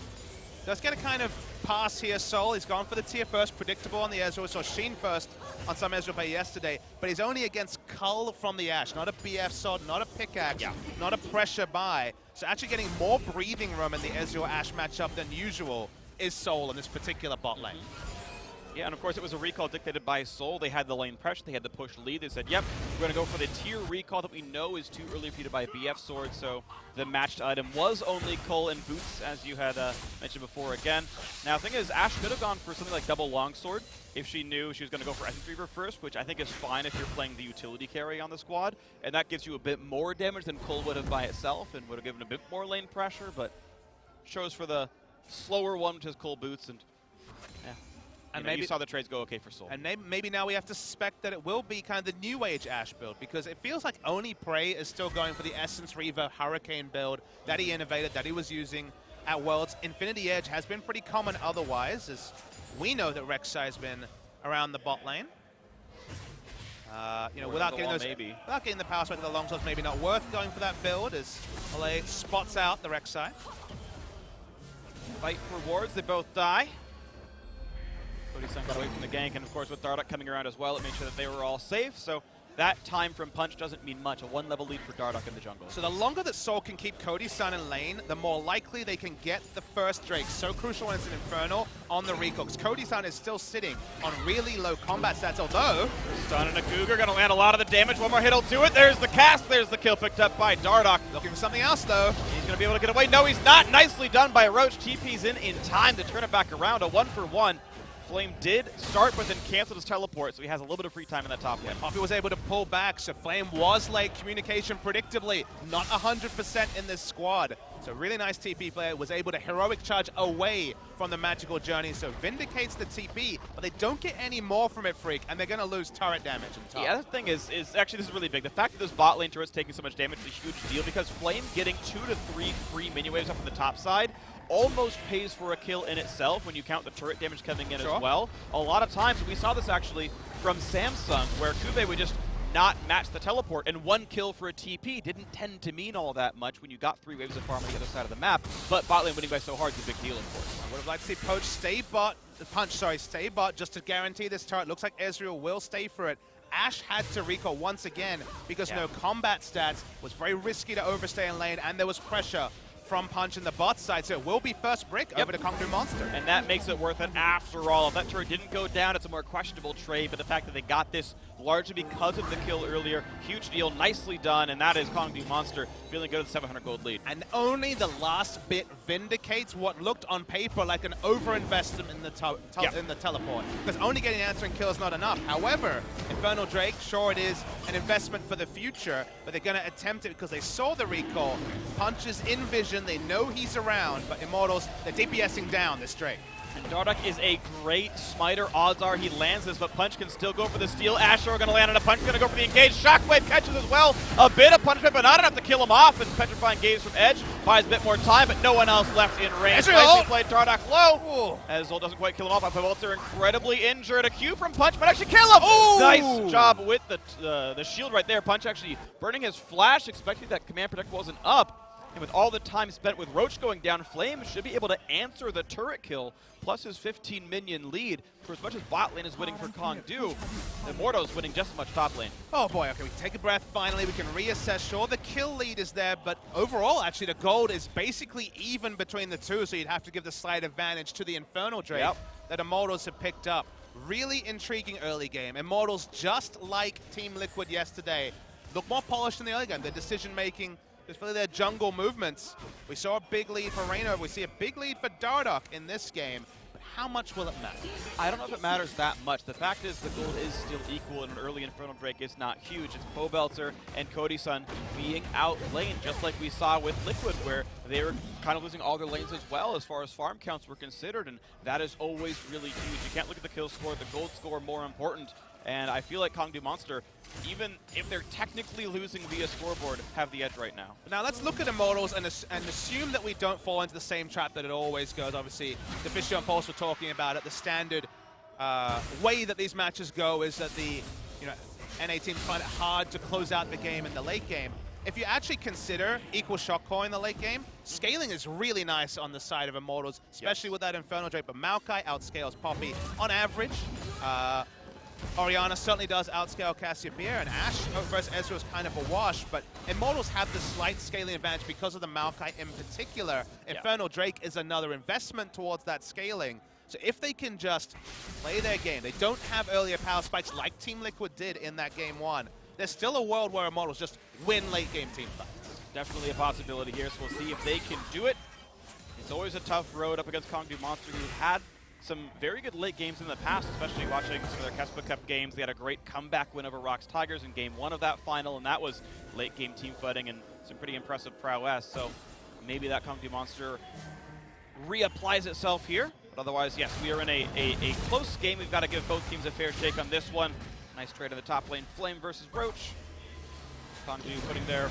Speaker 8: Does get a kind of pass here, Soul. He's gone for the tier first, predictable on the Ezreal. We saw Sheen first on some Ezreal play yesterday, but he's only against Cull from the Ashe, not a BF sword, not a pickaxe, not a pressure buy. So actually getting more breathing room in the Ezreal Ashe matchup than usual is Soul in this particular bot lane.
Speaker 7: Yeah, and of course it was a recall dictated by Soul. They had the lane pressure, they had the push lead. They said, yep, we're going to go for the tier recall that we know is too early for you to buy BF sword. So the matched item was only Cole and Boots, as you had mentioned before again. Now, the thing is, Ashe could have gone for something like double longsword if she knew she was going to go for Essence Reaver first, which I think is fine if you're playing the utility carry on the squad. And that gives you a bit more damage than Cole would have by itself and would have given a bit more lane pressure, but chose for the slower one, which is Cole Boots, and yeah. And maybe you saw the trades go okay for Soul.
Speaker 8: And maybe now we have to suspect that it will be kind of the new age Ashe build, because it feels like Oni Prey is still going for the Essence Reaver Hurricane build that he innovated, that he was using at Worlds. Infinity Edge has been pretty common otherwise, as we know that Rek'Sai has been around the bot lane. You know, without getting the power spike to the longswords, maybe not worth going for that build, as Ole spots out the Rek'Sai.
Speaker 7: Fight for wards, they both die. Cody-san got away from the gank, and of course with Dardoch coming around as well, it made sure that they were all safe. So that time from Punch doesn't mean much. A 1-level lead for Dardoch in the jungle.
Speaker 8: So the longer that Seoul can keep Cody-san in lane, the more likely they can get the first Drake. So crucial when it's an Infernal on the recall, because Cody-san is still sitting on really low combat stats, although...
Speaker 7: Stun and a Cougar, gonna land a lot of the damage. One more hit will do it. There's the cast, there's the kill picked up by Dardoch.
Speaker 8: Looking for something else, though.
Speaker 7: He's gonna be able to get away. No, he's not. Nicely done by Roach. TP's in time to turn it back around. A 1-for-1. Flame did start, but then canceled his teleport, so he has a little bit of free time in that top lane.
Speaker 8: Poppy was able to pull back, so Flame was late. Communication predictably not 100% in this squad. So really nice TP player, was able to heroic charge away from the magical journey, so vindicates the TP, but they don't get any more from it, Freak, and they're going to lose turret damage in top.
Speaker 7: The other thing is actually this is really big. The fact that this bot lane turret's taking so much damage is a huge deal, because Flame getting 2 to 3 free minion waves up on the top side almost pays for a kill in itself when you count the turret damage coming in as well. A lot of times, we saw this actually from Samsung, where Kube would just not match the teleport, and 1 kill for a TP didn't tend to mean all that much when you got 3 waves of farm on the other side of the map, but bot lane winning by so hard is a big deal, of course.
Speaker 8: I would have liked to see Poach stay bot, stay bot just to guarantee this turret. Looks like Ezreal will stay for it. Ash had to recall once again because no combat stats, was very risky to overstay in lane, and there was pressure from Punch in the bot side, so it will be first brick over to Kongdoo Monster.
Speaker 7: And that makes it worth it after all. If that turret didn't go down, it's a more questionable trade, but the fact that they got this largely because of the kill earlier, huge deal, nicely done, and that is Kongdoo Monster feeling good with a 700 gold lead.
Speaker 8: And only the last bit vindicates what looked on paper like an overinvestment in the in the teleport, because only getting answering kill is not enough. However, Infernal Drake, sure it is an investment for the future, but they're going to attempt it because they saw the recall. Punch is in vision, they know he's around, but Immortals, they're DPSing down this Drake.
Speaker 7: And Dardoch is a great smiter. Odds are he lands this, but Punch can still go for the steal. Asher going to land on a Punch, going to go for the engage. Shockwave catches as well. A bit of punishment, but not enough to kill him off. And Petrifying Gaze from Edge buys a bit more time, but no one else left in range. Nicely played Dardoch low. As Zol doesn't quite kill him off. Pobelter incredibly injured. A Q from Punch, but actually kill him. Ooh. Nice job with the shield right there. Punch actually burning his flash, expecting that command protect wasn't up. And with all the time spent with Roach going down, Flame should be able to answer the turret kill, plus his 15 minion lead. For as much as bot lane is winning for Kongdoo, Immortals winning just as much top lane.
Speaker 8: Oh boy, okay, we take a breath finally, we can reassess. Sure, the kill lead is there, but overall, actually, the gold is basically even between the two, so you'd have to give the slight advantage to the Infernal Drake that Immortals have picked up. Really intriguing early game. Immortals, just like Team Liquid yesterday, look more polished in the early game. Their decision-making, especially their jungle movements. We saw a big lead for Reyna. We see a big lead for Dardoch in this game. But how much will it matter?
Speaker 7: I don't know if it matters that much. The fact is the gold is still equal, and an early Infernal Drake is not huge. It's Pobelter and Cody-san being outlaned, just like we saw with Liquid, where they were kind of losing all their lanes as well as far as farm counts were considered, and that is always really huge. You can't look at the kill score, the gold score more important. And I feel like Kongdoo Monster, even if they're technically losing via scoreboard, have the edge right now.
Speaker 8: Now let's look at Immortals and assume that we don't fall into the same trap that it always goes. Obviously, the Fisher and Pulse were talking about it. The standard way that these matches go is that the NA teams find it hard to close out the game in the late game. If you actually consider equal shot core in the late game, scaling is really nice on the side of Immortals, especially with that Infernal Drake. But Maokai outscales Poppy on average. Orianna certainly does outscale Cassiopeia, and Ashe versus Ezreal is kind of a wash, but Immortals have the slight scaling advantage because of the Maokai in particular. Infernal Drake is another investment towards that scaling. So if they can just play their game, they don't have earlier power spikes like Team Liquid did in that game one. There's still a world where Immortals just win late game team fights.
Speaker 7: Definitely a possibility here, so we'll see if they can do it. It's always a tough road up against Kongdoo Monster, who had some very good late games in the past, especially watching some of their Kespa Cup games. They had a great comeback win over Rocks Tigers in game one of that final, and that was late game team fighting and some pretty impressive prowess. So maybe that Kongdoo Monster reapplies itself here. But otherwise, yes, we are in a close game. We've got to give both teams a fair shake on this one. Nice trade in the top lane. Flame versus Roach. Kongdoo putting their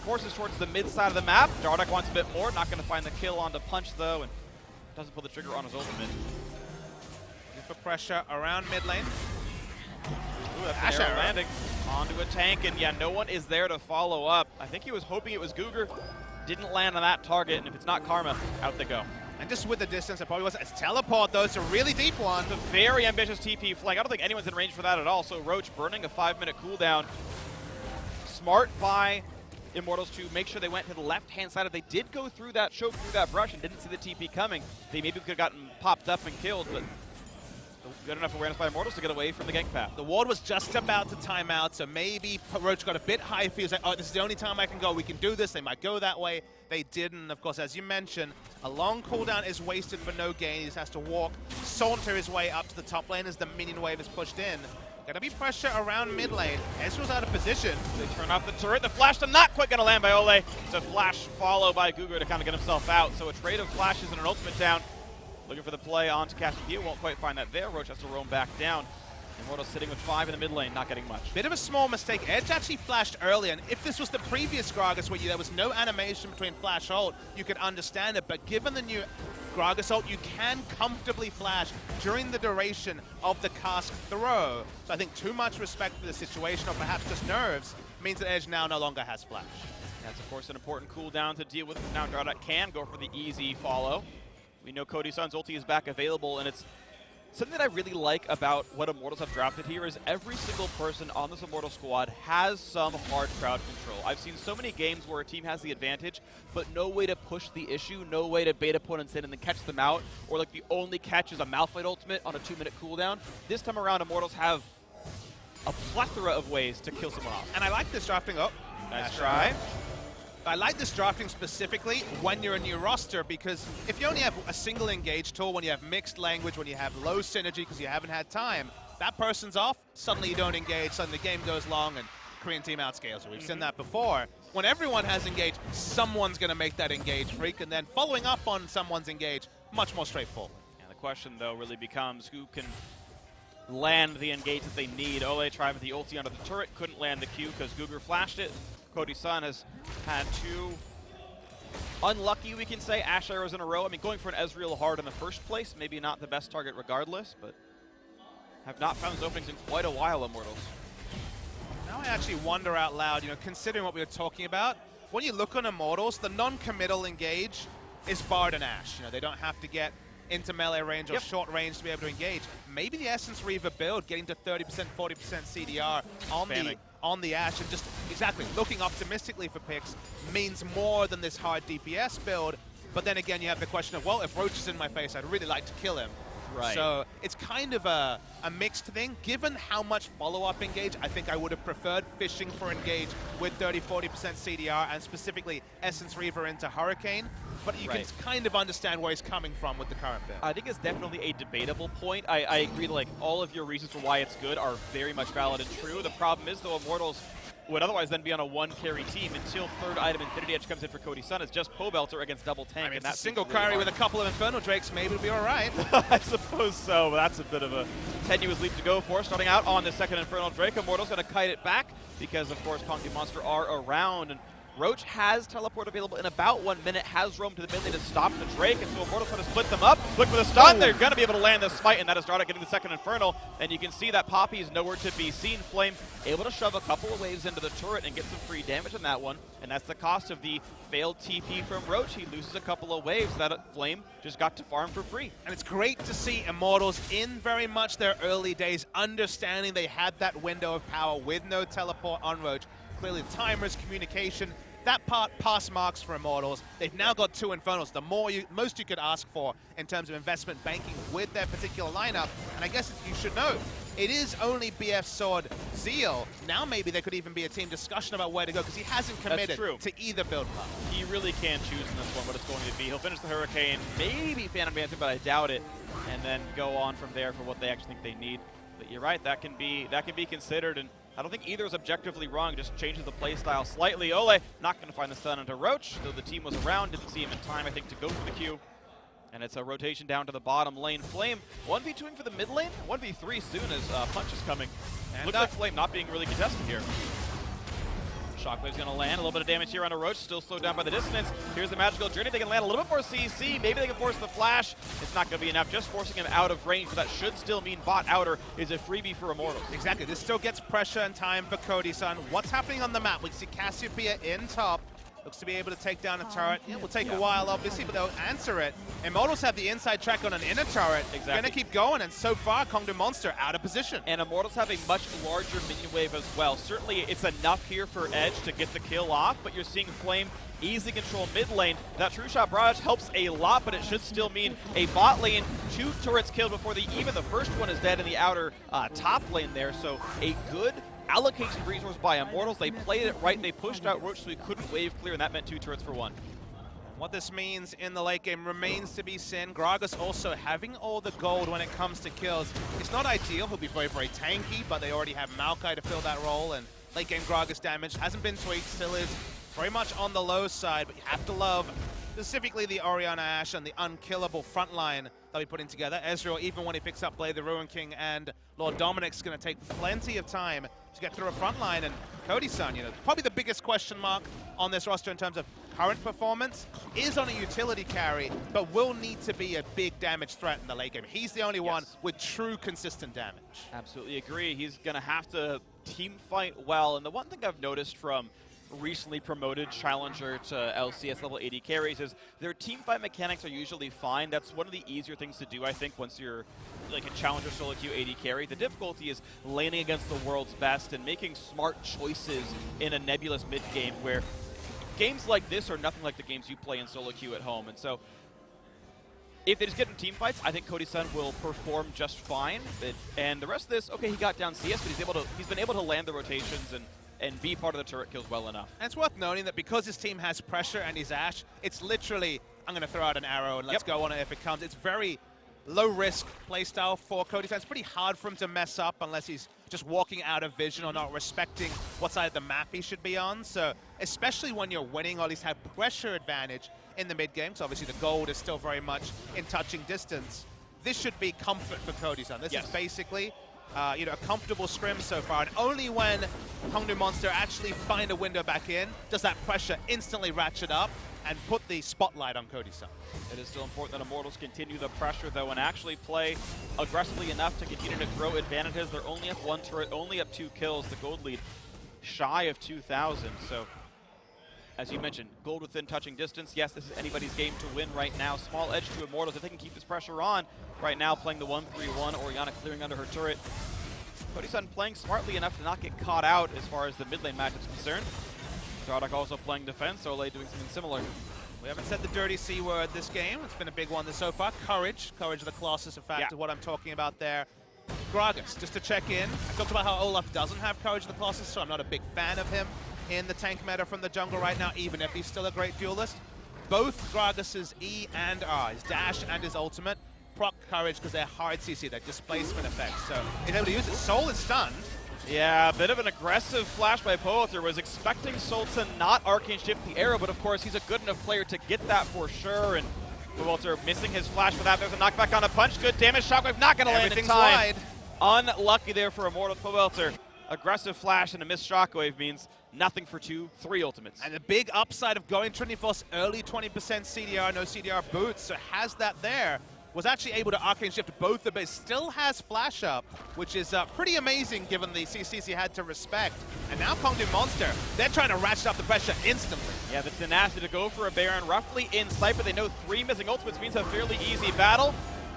Speaker 7: forces towards the mid side of the map. Dardoch wants a bit more. Not going to find the kill onto Punch, though, and doesn't pull the trigger on his ultimate.
Speaker 8: For pressure around mid lane.
Speaker 7: Ooh, that's an arrow landing onto a tank, and yeah, no one is there to follow up. I think he was hoping it was Cougar. Didn't land on that target, and if it's not Karma, out they go.
Speaker 8: And just with the distance, it probably wasn't. It's teleport, though. It's a really deep one.
Speaker 7: It's a very ambitious TP flank. I don't think anyone's in range for that at all. So Roach burning a 5-minute cooldown. Smart by Immortals to make sure they went to the left-hand side. If they did go through that, choke through that brush and didn't see the TP coming, they maybe could have gotten popped up and killed, but good enough awareness by Immortals to get away from the gank path.
Speaker 8: The ward was just about to time out, so maybe Roach got a bit high. Feels like, oh, this is the only time I can go. We can do this. They might go that way. They didn't. Of course, as you mentioned, a long cooldown is wasted for no gain. He just has to walk, saunter his way up to the top lane as the minion wave is pushed in. Gonna be pressure around mid lane. Ezreal's out of position.
Speaker 7: They turn off the turret. The flash to not quite gonna land by Ole. It's a flash follow by Gugur to kind of get himself out. So a trade of flashes and an ultimate down. Looking for the play onto Cassiopeia. Won't quite find that there. Roach has to roam back down. Immortals sitting with 5 in the mid lane, not getting much.
Speaker 8: Bit of a small mistake. Edge actually flashed early, and if this was the previous Gragas where there was no animation between flash ult, you could understand it. But given the new Gragas ult, you can comfortably flash during the duration of the cast throw. So I think too much respect for the situation, or perhaps just nerves, means that Edge now no longer has flash.
Speaker 7: That's, of course, an important cooldown to deal with. Now Darda can go for the easy follow. We know Cody Sun's ulti is back available, and it's something that I really like about what Immortals have drafted here is every single person on this Immortal squad has some hard crowd control. I've seen so many games where a team has the advantage, but no way to push the issue, no way to bait opponents in and then catch them out, or like the only catch is a Malphite ultimate on a 2-minute cooldown. This time around, Immortals have a plethora of ways to kill someone off.
Speaker 8: And I like this drafting. Oh,
Speaker 7: Nice try.
Speaker 8: I like this drafting specifically when you're a new roster, because if you only have a single engage tool, when you have mixed language, when you have low synergy because you haven't had time, that person's off, suddenly you don't engage, suddenly the game goes long and Korean team outscales you. We've seen that before. When everyone has engaged, someone's going to make that engage freak, and then following up on someone's engage, much more straightforward.
Speaker 7: And the question, though, really becomes who can land the engage that they need. Ole tried with the ulti under the turret, couldn't land the Q because Gugur flashed it. Cody Sun has had 2 unlucky, we can say, Ash arrows in a row. I mean, going for an Ezreal hard in the first place, maybe not the best target regardless, but have not found those openings in quite a while, Immortals.
Speaker 8: Now I actually wonder out loud, considering what we were talking about, when you look on Immortals, the non-committal engage is Bard and Ashe. They don't have to get into melee range or short range to be able to engage. Maybe the Essence Reaver build, getting to 30%, 40% CDR on the Ashe, and just exactly looking optimistically for picks means more than this hard DPS build. But then again, you have the question of, well, if Roach is in my face, I'd really like to kill him.
Speaker 7: Right.
Speaker 8: So it's kind of a mixed thing. Given how much follow-up engage, I think I would have preferred fishing for engage with 30-40% CDR and specifically Essence Reaver into Hurricane. But you can kind of understand where he's coming from with the current build.
Speaker 7: I think it's definitely a debatable point. I agree that all of your reasons for why it's good are very much valid and true. The problem is, though, Immortals would otherwise then be on a 1-carry team until third item Infinity Edge comes in for Cody Sun. It's just Pobelter against double tank.
Speaker 8: I mean,
Speaker 7: and
Speaker 8: it's a
Speaker 7: that
Speaker 8: single
Speaker 7: really
Speaker 8: carry with a couple of Infernal Drakes, maybe it'll be all right.
Speaker 7: I suppose so, but that's a bit of a tenuous leap to go for. Starting out on the second Infernal Drake, Immortals going to kite it back because, of course, Kongdoo Monster are around. And Roach has teleport available in about 1 minute, has roamed to the mid lane to stop the Drake, and so Immortals going to split them up. Look for the stun, they're going to be able to land the smite, and that is Darda getting the second Infernal, and you can see that Poppy is nowhere to be seen. Flame able to shove a couple of waves into the turret and get some free damage on that one, and that's the cost of the failed TP from Roach. He loses a couple of waves that Flame just got to farm for free.
Speaker 8: And it's great to see Immortals in very much their early days, understanding they had that window of power with no teleport on Roach. Clearly the timers, communication, that part pass marks for Immortals. They've now got 2 Infernals, the most you could ask for in terms of investment banking with their particular lineup. And I guess you should know, it is only BF Sword Zeal. Now maybe there could even be a team discussion about where to go, because he hasn't committed to either build path.
Speaker 7: He really can choose in this one what it's going to be. He'll finish the Hurricane, maybe Phantom Dancer, but I doubt it, and then go on from there for what they actually think they need. But you're right, that can be considered, and I don't think either is objectively wrong, just changes the play style slightly. Ole not going to find the stun into Roach, though the team was around, didn't see him in time, I think, to go for the Q. And it's a rotation down to the bottom lane. Flame 1v2ing for the mid lane, 1v3 soon as Punch is coming. And looks like Flame not being really contested here. Shockwave's going to land. A little bit of damage here on a Roach, still slowed down by the dissonance. Here's the Magical Journey. They can land a little bit more CC. Maybe they can force the flash. It's not going to be enough. Just forcing him out of range, so that should still mean bot outer is a freebie for Immortals.
Speaker 8: Exactly. This still gets pressure and time for Cody Sun. What's happening on the map? We see Cassiopeia in top. Looks to be able to take down a turret. It will take a while, obviously, but they'll answer it. Immortals have the inside track on an inner turret.
Speaker 7: Exactly.
Speaker 8: Gonna keep going, and so far, Kongdoo Monster out of position.
Speaker 7: And Immortals have a much larger minion wave as well. Certainly, it's enough here for Edge to get the kill off, but you're seeing Flame easily control mid lane. That True Shot Barrage helps a lot, but it should still mean a bot lane. 2 turrets killed before even the first one is dead in the outer top lane there. So a good allocation of resource by Immortals. They played it right. They pushed out Roach so he couldn't wave clear, and that meant 2 turrets for 1.
Speaker 8: What this means in the late game remains to be seen. Gragas also having all the gold when it comes to kills. It's not ideal. He'll be very, very tanky, but they already have Maokai to fill that role, and late game Gragas damage hasn't been tweaked, still is very much on the low side, but you have to love specifically the Orianna Ashe and the unkillable front line that we're putting together. Ezreal, even when he picks up Blade the Ruin King and Lord Dominic's going to take plenty of time to get through a front line. And Cody-san, probably the biggest question mark on this roster in terms of current performance is on a utility carry, but will need to be a big damage threat in the late game. He's the only one with true consistent damage.
Speaker 7: Absolutely agree. He's going to have to team fight well. And the one thing I've noticed from recently promoted challenger to LCS level 80 carries is their team fight mechanics are usually fine. That's one of the easier things to do, I think, once you're like a challenger solo queue 80 carry. The difficulty is laning against the world's best and making smart choices in a nebulous mid game, where games like this are nothing like the games you play in solo queue at home. And so if they just get in team fights, I think Cody-san will perform just fine. And the rest of this, okay, he got down CS, but he's been able to land the rotations and be part of the turret kills well enough.
Speaker 8: And it's worth noting that because his team has pressure and he's Ashe, it's literally, I'm going to throw out an arrow and let's go on it if it comes. It's very low-risk playstyle for Cody-san. It's pretty hard for him to mess up unless he's just walking out of vision or not respecting what side of the map he should be on. So especially when you're winning, or at least have pressure advantage in the mid-game, so obviously the gold is still very much in touching distance, this should be comfort for Cody-san. This is basically a comfortable scrim so far, and only when Kongdoo Monster actually find a window back in does that pressure instantly ratchet up and put the spotlight on Cody-san.
Speaker 7: It is still important that Immortals continue the pressure, though, and actually play aggressively enough to continue to grow advantages. They're only up 1 turret, only up 2 kills. The gold lead shy of 2,000. So, as you mentioned, gold within touching distance. Yes, this is anybody's game to win right now. Small edge to Immortals if they can keep this pressure on. Right now, playing the 1-3-1, Orianna clearing under her turret. Cody-san playing smartly enough to not get caught out as far as the mid lane match is concerned. Dardoch also playing defense, Ole doing something similar.
Speaker 8: We haven't said the dirty C word this game. It's been a big one so far. Courage. Courage of the Colossus, in fact, is what I'm talking about there. Gragas, just to check in. I talked about how Olaf doesn't have Courage of the Colossus, so I'm not a big fan of him in the tank meta from the jungle right now, even if he's still a great duelist. Both Gragas' E and R, his dash and his ultimate, proc Courage because they're hard CC, they're displacement effects. So he's able to use it. Soul is stunned.
Speaker 7: Yeah, a bit of an aggressive flash by Pobelter. Was expecting Soul to not arcane shift the arrow, but of course he's a good enough player to get that for sure. And Pobelter missing his flash for that. There's a knockback on a punch. Good damage. Shockwave not going to land in time.
Speaker 8: Wide.
Speaker 7: Unlucky there for Immortal Pobelter. Aggressive flash and a missed Shockwave means nothing for 2-3 ultimates.
Speaker 8: And the big upside of going Trinity Force early 20% CDR, no CDR boots, so has that there. Was actually able to arcane shift both the base, still has flash up, which is pretty amazing given the CCs he had to respect. And now Kongdoo Monster, they're trying to ratchet up the pressure instantly.
Speaker 7: Yeah, the tenacity to go for a Baron roughly in sight, but they know 3 missing ultimates means a fairly easy battle.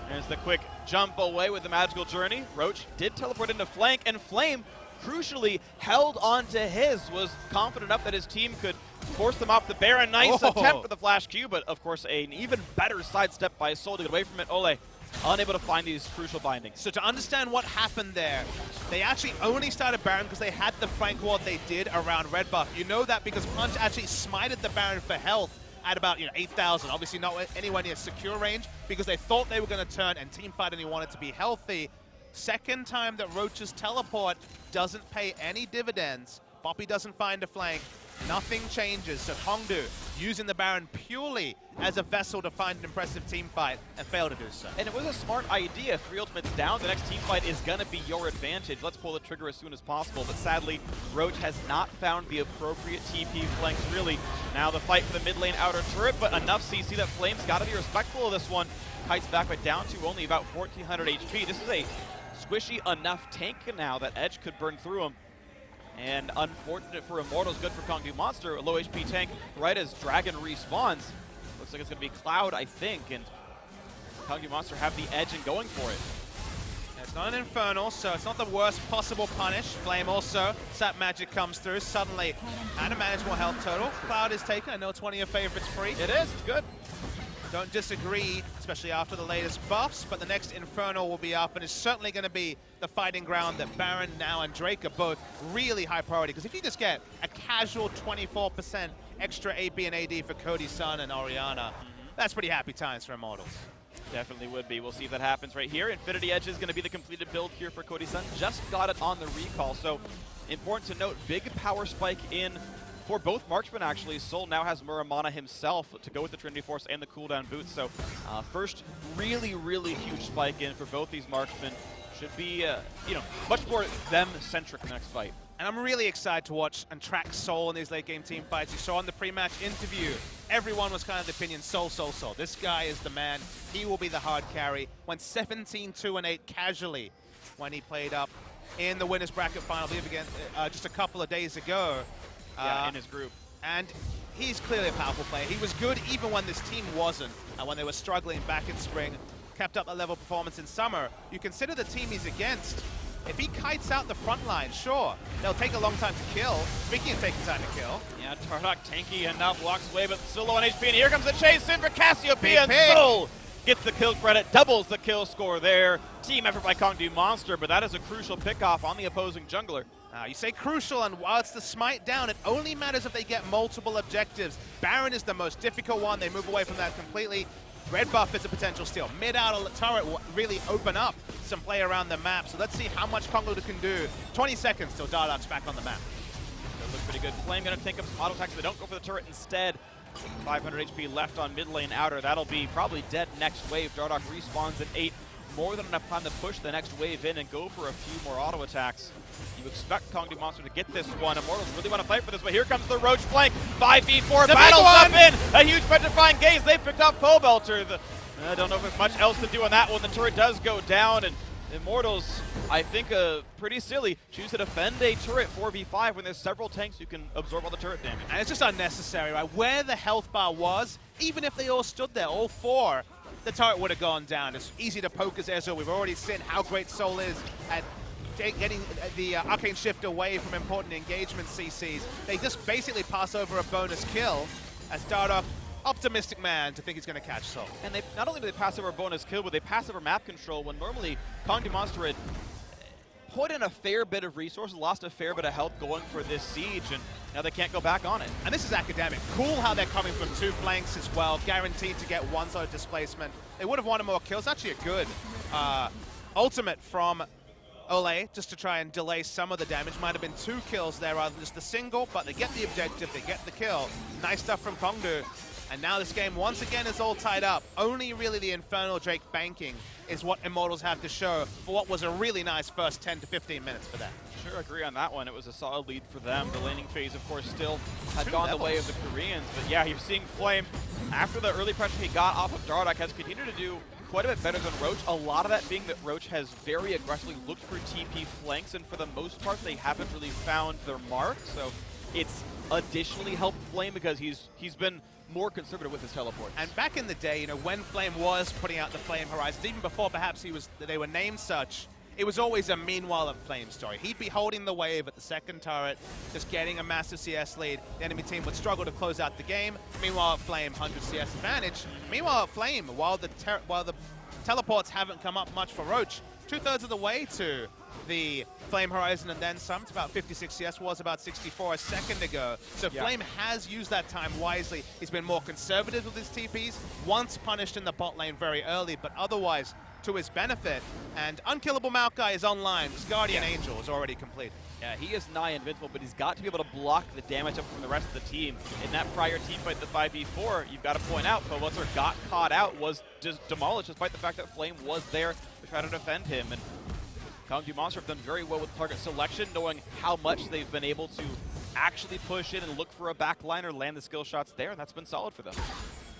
Speaker 7: There's the quick jump away with the magical journey. Roach did teleport into flank, and Flame crucially held on to his, was confident enough that his team could force them off the Baron. Nice attempt for the flash Q, but of course an even better sidestep by Soul to get away from it. Ole unable to find these crucial bindings.
Speaker 8: So to understand what happened there, they actually only started Baron because they had the flank ward they did around red buff. You know that because Punch actually smited the Baron for health at about 8,000. Obviously not anywhere near secure range because they thought they were going to turn and teamfight and he wanted to be healthy. Second time that Roach's teleport doesn't pay any dividends. Boppy doesn't find a flank. Nothing changes. So Kongdoo using the Baron purely as a vessel to find an impressive team fight and fail to do so.
Speaker 7: And it was a smart idea. 3 ultimates down. The next team fight is going to be your advantage. Let's pull the trigger as soon as possible. But sadly, Roach has not found the appropriate TP flanks, really. Now the fight for the mid lane outer turret, but enough CC that Flame's got to be respectful of this one. Kites back, but down to only about 1,400 HP. This is a squishy enough tank now that Edge could burn through him. And unfortunate for Immortals, good for Kongdoo Monster. A low HP tank right as Dragon respawns. Looks like it's going to be Cloud, I think, and Kongdoo Monster have the edge in going for it.
Speaker 8: It's not an Infernal, so it's not the worst possible punish. Flame also, Sap Magic comes through, suddenly at a manageable health total. Cloud is taken, I know it's one of your favorites free.
Speaker 7: It is, it's good.
Speaker 8: Don't disagree, especially after the latest buffs, but the next Infernal will be up, and it's certainly going to be the fighting ground that Baron now and Drake are both really high priority, because if you just get a casual 24% extra AP and AD for Cody, Sun, and Orianna, that's pretty happy times for Immortals.
Speaker 7: Definitely would be. We'll see if that happens right here. Infinity Edge is going to be the completed build here for Cody Sun. Just got it on the recall, so important to note, big power spike in for both marksmen, actually. Sol now has Muramana himself to go with the Trinity Force and the cooldown boots. So first really, really huge spike in for both these marksmen. Should be, much more them-centric next fight.
Speaker 8: And I'm really excited to watch and track Sol in these late game team fights. You saw in the pre-match interview, everyone was kind of the opinion, Sol. This guy is the man. He will be the hard carry. Went 17-2-8 casually when he played up in the winners bracket final, I believe, again, just a couple of days ago.
Speaker 7: Yeah, in his group.
Speaker 8: And he's clearly a powerful player. He was good even when this team wasn't, when they were struggling back in spring. Kept up that level of performance in summer. You consider the team he's against. If he kites out the front line, sure, they'll take a long time to kill. Speaking of taking time to kill.
Speaker 7: Yeah, Tardok tanky enough, walks away, but still low on HP, and here comes the chase in for Cassiopeia,
Speaker 8: Big
Speaker 7: and
Speaker 8: pick.
Speaker 7: Sol gets the kill credit, doubles the kill score there. Team effort by Kongdoo Monster, but that is a crucial pickoff on the opposing jungler.
Speaker 8: You say crucial, and while it's the smite down, it only matters if they get multiple objectives. Baron is the most difficult one. They move away from that completely. Red buff is a potential steal. Mid-outer turret will really open up some play around the map. So let's see how much Kongdoo can do. 20 seconds till Dardark's back on the map.
Speaker 7: That looks pretty good. Flame gonna think of some auto attacks. They don't go for the turret instead. 500 HP left on mid lane outer. That'll be probably dead next wave. Dardark respawns at 8. More than enough time to push the next wave in and go for a few more auto attacks. You expect Kongdoo Monster to get this one. Immortals really want to fight for this, but here comes the Roach flank. 5v4, battles up in. A huge petrifying gaze. They picked up Pobelter. I don't know if there's much else to do on that one. The turret does go down, and Immortals, I think, pretty silly, choose to defend a turret 4v5 when there's several tanks who can absorb all the turret damage.
Speaker 8: And it's just unnecessary, right? Where the health bar was, even if they all stood there, all four, the turret would have gone down. It's easy to poke as Ezreal. We've already seen how great Sol is at getting the Arcane Shift away from important engagement CCs. They just basically pass over a bonus kill as Dardark, optimistic man to think he's going to catch Sol.
Speaker 7: And they not only do they pass over a bonus kill, but they pass over map control when normally Kongdoo Monster had put in a fair bit of resources, lost a fair bit of health going for this siege, and now they can't go back on it.
Speaker 8: And this is academic. Cool how they're coming from two flanks as well, guaranteed to get one side displacement. They would have wanted more kills. Actually a good ultimate from Ole, just to try and delay some of the damage. Might have been 2 kills there rather than just a single, but they get the objective, they get the kill. Nice stuff from Kongdoo. And now this game once again is all tied up. Only really the Infernal Drake banking is what Immortals have to show for what was a really nice first 10 to 15 minutes for them.
Speaker 7: Sure, agree on that one. It was a solid lead for them. The laning phase, of course, still had gone the way of the Koreans. But yeah, you're seeing Flame, after the early pressure he got off of Dardark, has continued to do quite a bit better than Roach. A lot of that being that Roach has very aggressively looked for TP flanks, and for the most part, they haven't really found their mark. So it's additionally helped Flame because he's been more conservative with his teleports.
Speaker 8: And back in the day, when Flame was putting out the Flame Horizons, even before perhaps they were named such, it was always a Meanwhile at Flame story. He'd be holding the wave at the second turret, just getting a massive CS lead. The enemy team would struggle to close out the game. Meanwhile at Flame, 100 CS advantage. Meanwhile at Flame, while the teleports haven't come up much for Roach, 2/3 of the way to the Flame Horizon and then some. It's about 56 CS, was about 64 a second ago. So yeah. Flame has used that time wisely. He's been more conservative with his TPs, once punished in the bot lane very early, but otherwise to his benefit. And Unkillable Maokai is online. His Guardian Angel is already complete.
Speaker 7: Yeah, he is nigh invincible, but he's got to be able to block the damage up from the rest of the team. In that prior team fight, the 5v4, you've got to point out, Pobelter got caught out, was just demolished, despite the fact that Flame was there to try to defend him. And Kongdoo Monster have done very well with target selection, knowing how much they've been able to actually push in and look for a backline or land the skill shots there, and that's been solid for them.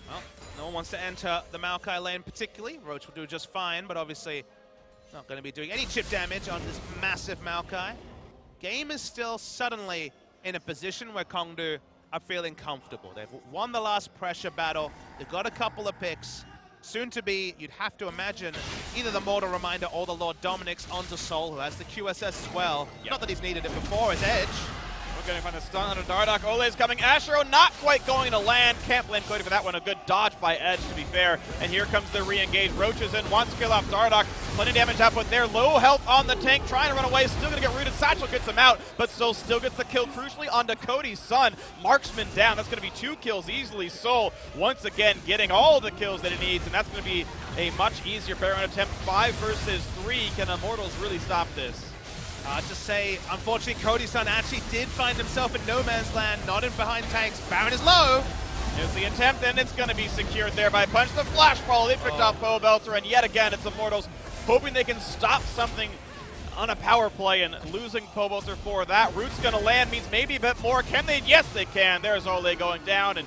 Speaker 8: Well, no one wants to enter the Maokai lane particularly. Roach will do just fine, but obviously not going to be doing any chip damage on this massive Maokai. game is still suddenly in a position where Kongdoo are feeling comfortable. They've won the last pressure battle. They've got a couple of picks. Soon to be, you'd have to imagine, either the Mortal Reminder or the Lord Dominic's onto Soul, who has the QSS as well.
Speaker 7: Yep.
Speaker 8: Not that he's needed it before, his Edge.
Speaker 7: We're going to find a stun on a Dardoch. Ole's coming. Ashero not quite going to land. Can't blame Cody for that one. A good dodge by Edge, to be fair. And here comes the re-engage. Roach is in, wants to kill off Dardoch. Plenty of damage output there. Low health on the tank, trying to run away. Still going to get rooted. Satchel gets him out, but Soul still gets the kill, crucially onto Cody's son. Marksman down. That's going to be 2 kills easily. Soul, once again, getting all the kills that he needs, and that's going to be a much easier Baron attempt. 5 versus 3. Can Immortals really stop this?
Speaker 8: To say, unfortunately, Cody's son actually did find himself in no man's land, not in behind tanks. Baron is low.
Speaker 7: Here's the attempt, and it's going to be secured there by Punch. The flash ball, they picked off Pobelter, and yet again, it's Immortals hoping they can stop something on a power play, and losing Pobelter for that. Root's going to land, means maybe a bit more. Can they? Yes, they can. There's Ole going down, and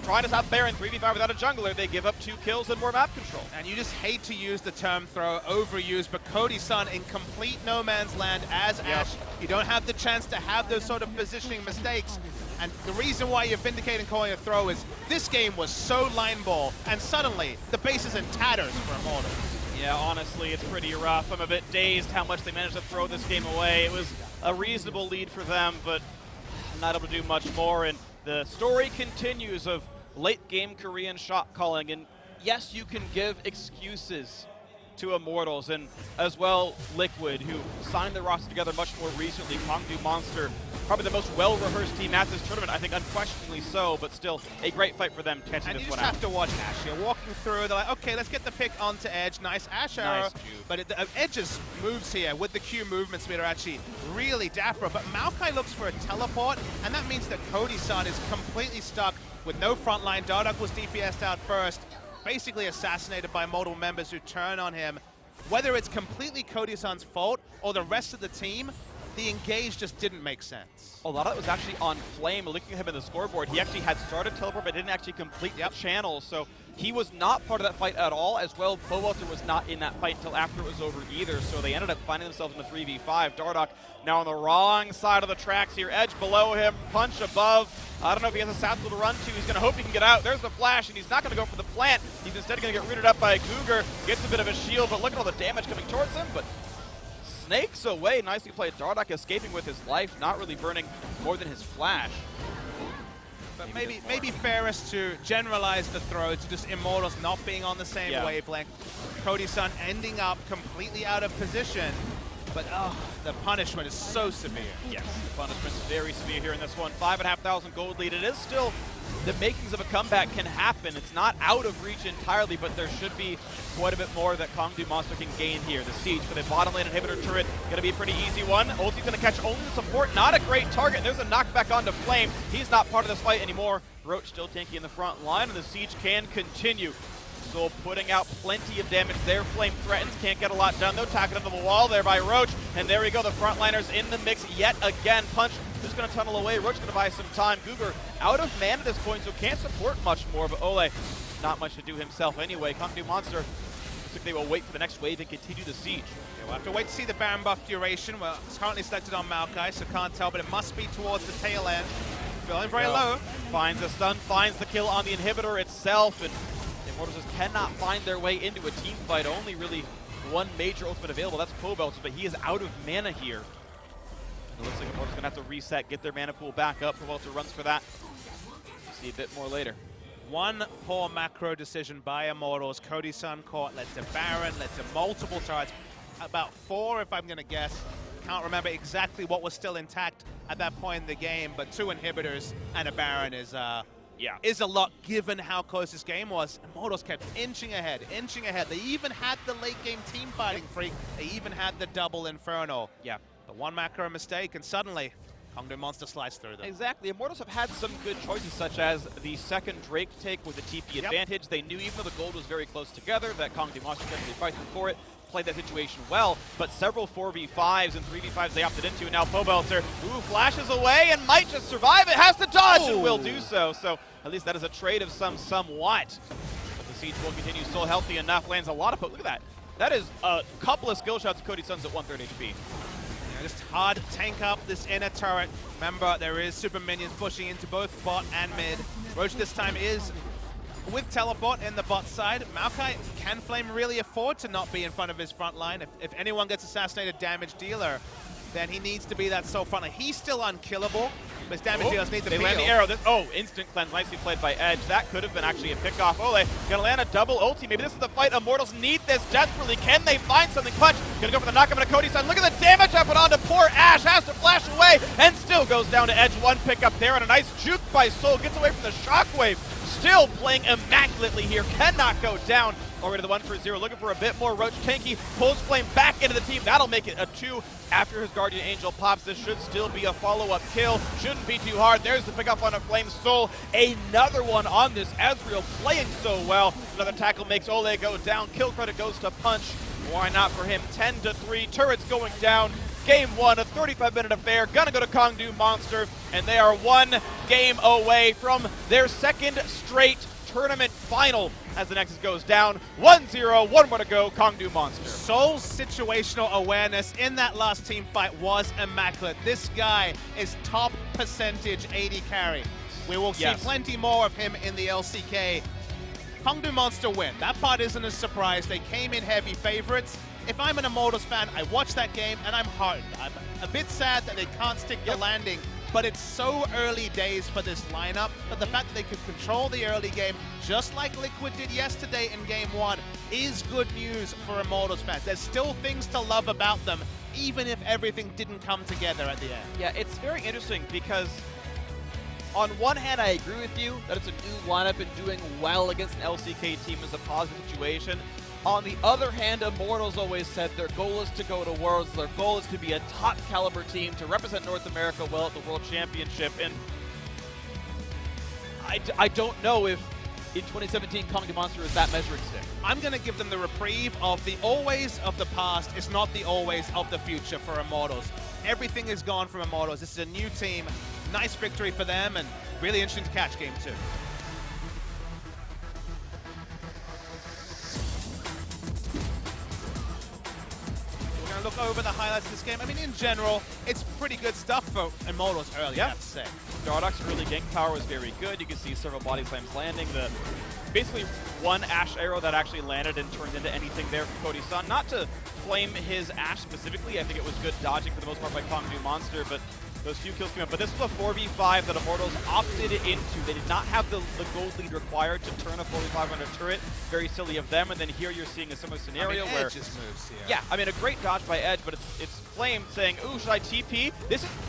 Speaker 7: trying to stop Baron 3v5 without a jungler. They give up 2 kills and more map control.
Speaker 8: And you just hate to use the term throw, overused, but Cody's son in complete no man's land as Ash. You don't have the chance to have those sort of positioning mistakes. And the reason why you're vindicating calling a throw is this game was so line ball, and suddenly the base is in tatters for Immortals.
Speaker 7: Yeah, honestly, it's pretty rough. I'm a bit dazed how much they managed to throw this game away. It was a reasonable lead for them, but not able to do much more. And the story continues of late-game Korean shot calling, and yes, you can give excuses to Immortals, and as well Liquid, who signed the roster together much more recently. Kongdoo Monster, probably the most well-rehearsed team at this tournament, I think unquestionably so, but still a great fight for them catching
Speaker 8: and
Speaker 7: this
Speaker 8: you
Speaker 7: one
Speaker 8: just
Speaker 7: out.
Speaker 8: have to watch Ash. You're walking through, they're like, okay, let's get the pick onto Edge. Nice Ash arrow.
Speaker 7: Nice juke.
Speaker 8: But Edge's moves here with the Q movement speed are actually really dapper. But Maokai looks for a teleport, and that means that Cody's son is completely stuck with no frontline. Dardoch was DPS'd out first, basically assassinated by multiple members who turn on him. Whether it's completely Cody's son's fault or the rest of the team, the engage just didn't make sense.
Speaker 7: A lot of it was actually on Flame. Looking at him in the scoreboard, he actually had started teleport but didn't actually complete the channel, so he was not part of that fight at all. As well, Pobelter was not in that fight until after it was over either, so they ended up finding themselves in a 3v5. Dardoch now on the wrong side of the tracks here. Edge below him, Punch above. I don't know if he has a satchel to run to. He's going to hope he can get out. There's the flash, and he's not going to go for the plant. He's instead going to get rooted up by Cougar. Gets a bit of a shield, but look at all the damage coming towards him. But snakes away. Nicely played. Dardoch escaping with his life, not really burning more than his flash.
Speaker 8: But maybe fairest to generalize the throw to just Immortals not being on the same wavelength. Cody's son ending up completely out of position. But the punishment is so severe.
Speaker 7: Yes, the punishment's very severe here in this one. 5,500 gold lead. It is still the makings of a comeback can happen. It's not out of reach entirely, but there should be quite a bit more that Kongdoo Monster can gain here. The siege for the bottom lane inhibitor turret, gonna be a pretty easy one. Ulti's gonna catch only the support, not a great target. There's a knockback onto Flame. He's not part of this fight anymore. Roach still tanky in the front line, and the siege can continue. Soul putting out plenty of damage there. Flame threatens, can't get a lot done though. Tacked into the wall there by Roach, and there we go. The frontliners in the mix yet again. Punch just gonna tunnel away. Roach gonna buy some time. Cougar out of man at this point, so can't support much more, but Ole, not much to do himself anyway. Kongdoo Monster, looks like they will wait for the next wave and continue the siege.
Speaker 8: Yeah, we'll have to wait to see the Baron buff duration. Well, it's currently selected on Maokai, so can't tell, but it must be towards the tail end. Feeling very low.
Speaker 7: Finds the stun, finds the kill on the inhibitor itself, and the Immortals just cannot find their way into a team fight. Only really one major ultimate available, that's Pobelter, but he is out of mana here. It looks like Immortals gonna have to reset, get their mana pool back up. Pobelter runs for that. We'll see a bit more later.
Speaker 8: One poor macro decision by Immortals. Cody's son caught, led to Baron, led to multiple turrets. About 4, if I'm gonna guess. Can't remember exactly what was still intact at that point in the game, but 2 inhibitors and a Baron is a lot given how close this game was. Immortals kept inching ahead, inching ahead. They even had the late game team fighting freak. They even had the double Inferno.
Speaker 7: Yeah.
Speaker 8: But one macro mistake, and suddenly Kongdoo Monster slides through them.
Speaker 7: Exactly. Immortals have had some good choices, such as the second Drake take with the TP advantage. They knew even though the gold was very close together that Kongdoo Monster couldn't really fight for it. Played that situation well, but several 4v5s and 3v5s they opted into, and now Pobelter, flashes away and might just survive it, has to dodge and will do so. So at least that is a trade of somewhat. But the siege will continue, still healthy enough, lands a lot of look at that. That is a couple of skill shots of Cody's Sons at 130 HP.
Speaker 8: Just hard tank up this inner turret. Remember, there is super minions pushing into both bot and mid. Roach this time is with teleport in the bot side. Maokai can Flame really afford to not be in front of his front line? If anyone gets assassinated damage dealer, then he needs to be that sole front line. He's still unkillable, but his damage dealers need the
Speaker 7: They land the arrow. Instant cleanse. Nicely played by Edge. That could have been actually a pick-off. Ole gonna land a double ulti. Maybe this is the fight. Immortals need this desperately. Can they find something? Clutch gonna go for the knockup on Cody's side. Look at the damage up and onto poor Ash. Has to flash away and still goes down to Edge. One pickup there and a nice juke by Soul. Gets away from the shockwave. Still playing immaculately here. Cannot go down. Already the 1-for-0. Looking for a bit more. Roach tanky. Pulls Flame back into the team. That'll make it a 2 after his Guardian Angel pops. This should still be a follow-up kill. Shouldn't be too hard. There's the pickup on a Flame Soul. Another one on this Ezreal playing so well. Another tackle makes Ole go down. Kill credit goes to Punch. Why not for him? 10-3. Turrets going down. Game 1, a 35-minute affair. Gonna go to Kongdoo Monster, and they are 1 game away from their 2nd straight tournament final as the Nexus goes down. 1-0, 1 more to go, Kongdoo Monster.
Speaker 8: Soul's situational awareness in that last team fight was immaculate. This guy is top percentage AD carry. We will see plenty more of him in the LCK. Kongdoo Monster win. That part isn't a surprise. They came in heavy favorites. If I'm an Immortals fan, I watch that game and I'm heartened. I'm a bit sad that they can't stick the landing, but it's so early days for this lineup. But the fact that they could control the early game, just like Liquid did yesterday in Game 1, is good news for Immortals fans. There's still things to love about them, even if everything didn't come together at the end.
Speaker 7: Yeah, it's very interesting because on one hand, I agree with you that it's a new lineup and doing well against an LCK team is a positive situation. On the other hand, Immortals always said their goal is to go to Worlds. Their goal is to be a top caliber team to represent North America well at the World Championship. And I don't know if in 2017 Kongdoo Monster is that measuring stick.
Speaker 8: I'm going to give them the reprieve of the always of the past. It's not the always of the future for Immortals. Everything is gone from Immortals. This is a new team. Nice victory for them and really interesting to catch Game 2. Look over the highlights of this game. I mean, in general, it's pretty good stuff for Immortals early, I have to say.
Speaker 7: Dardock's early gank power was very good. You can see several body slams landing. Basically one Ashe arrow that actually landed and turned into anything there from Cody's son. Not to flame his Ashe specifically. I think it was good dodging for the most part by Kongdoo Monster, but those few kills came up. But this was a 4v5 that Immortals opted into. They did not have the gold lead required to turn a 4v5 on a turret. Very silly of them. And then here you're seeing a similar scenario where
Speaker 8: Edge just moves here.
Speaker 7: Yeah, I mean, a great dodge by Edge, but it's Flame saying, ooh, should I TP?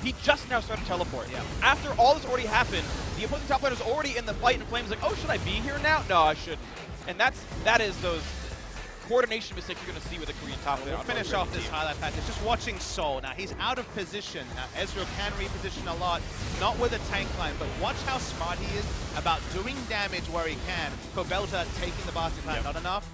Speaker 7: He just now started teleport.
Speaker 8: Yeah.
Speaker 7: After all this already happened, the opposing top laner is already in the fight, and Flame's like, oh, should I be here now? No, I shouldn't. And that is those coordination mistakes you're going to see with a Korean top laner.
Speaker 8: We'll finish off this highlight package. Just watching Soul. Now, he's out of position. Now, Ezreal can reposition a lot, not with a tank line, but watch how smart he is about doing damage where he can. Pobelter taking the basket line, not enough.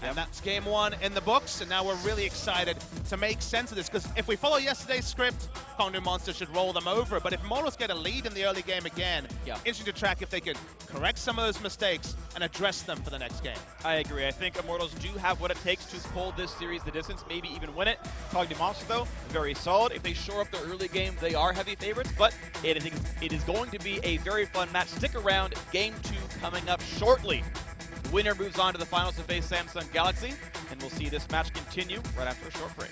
Speaker 8: And that's Game 1 in the books, and now we're really excited to make sense of this, because if we follow yesterday's script, Kongdoo Monster should roll them over, but if Immortals get a lead in the early game again, interesting to track if they could correct some of those mistakes and address them for the next game.
Speaker 7: I agree. I think Immortals do have what it takes to pull this series the distance, maybe even win it. Kongdoo Monster, though, very solid. If they shore up their early game, they are heavy favorites, but it is going to be a very fun match. Stick around. Game 2 coming up shortly. The winner moves on to the finals to face Samsung Galaxy, and we'll see this match continue right after a short break.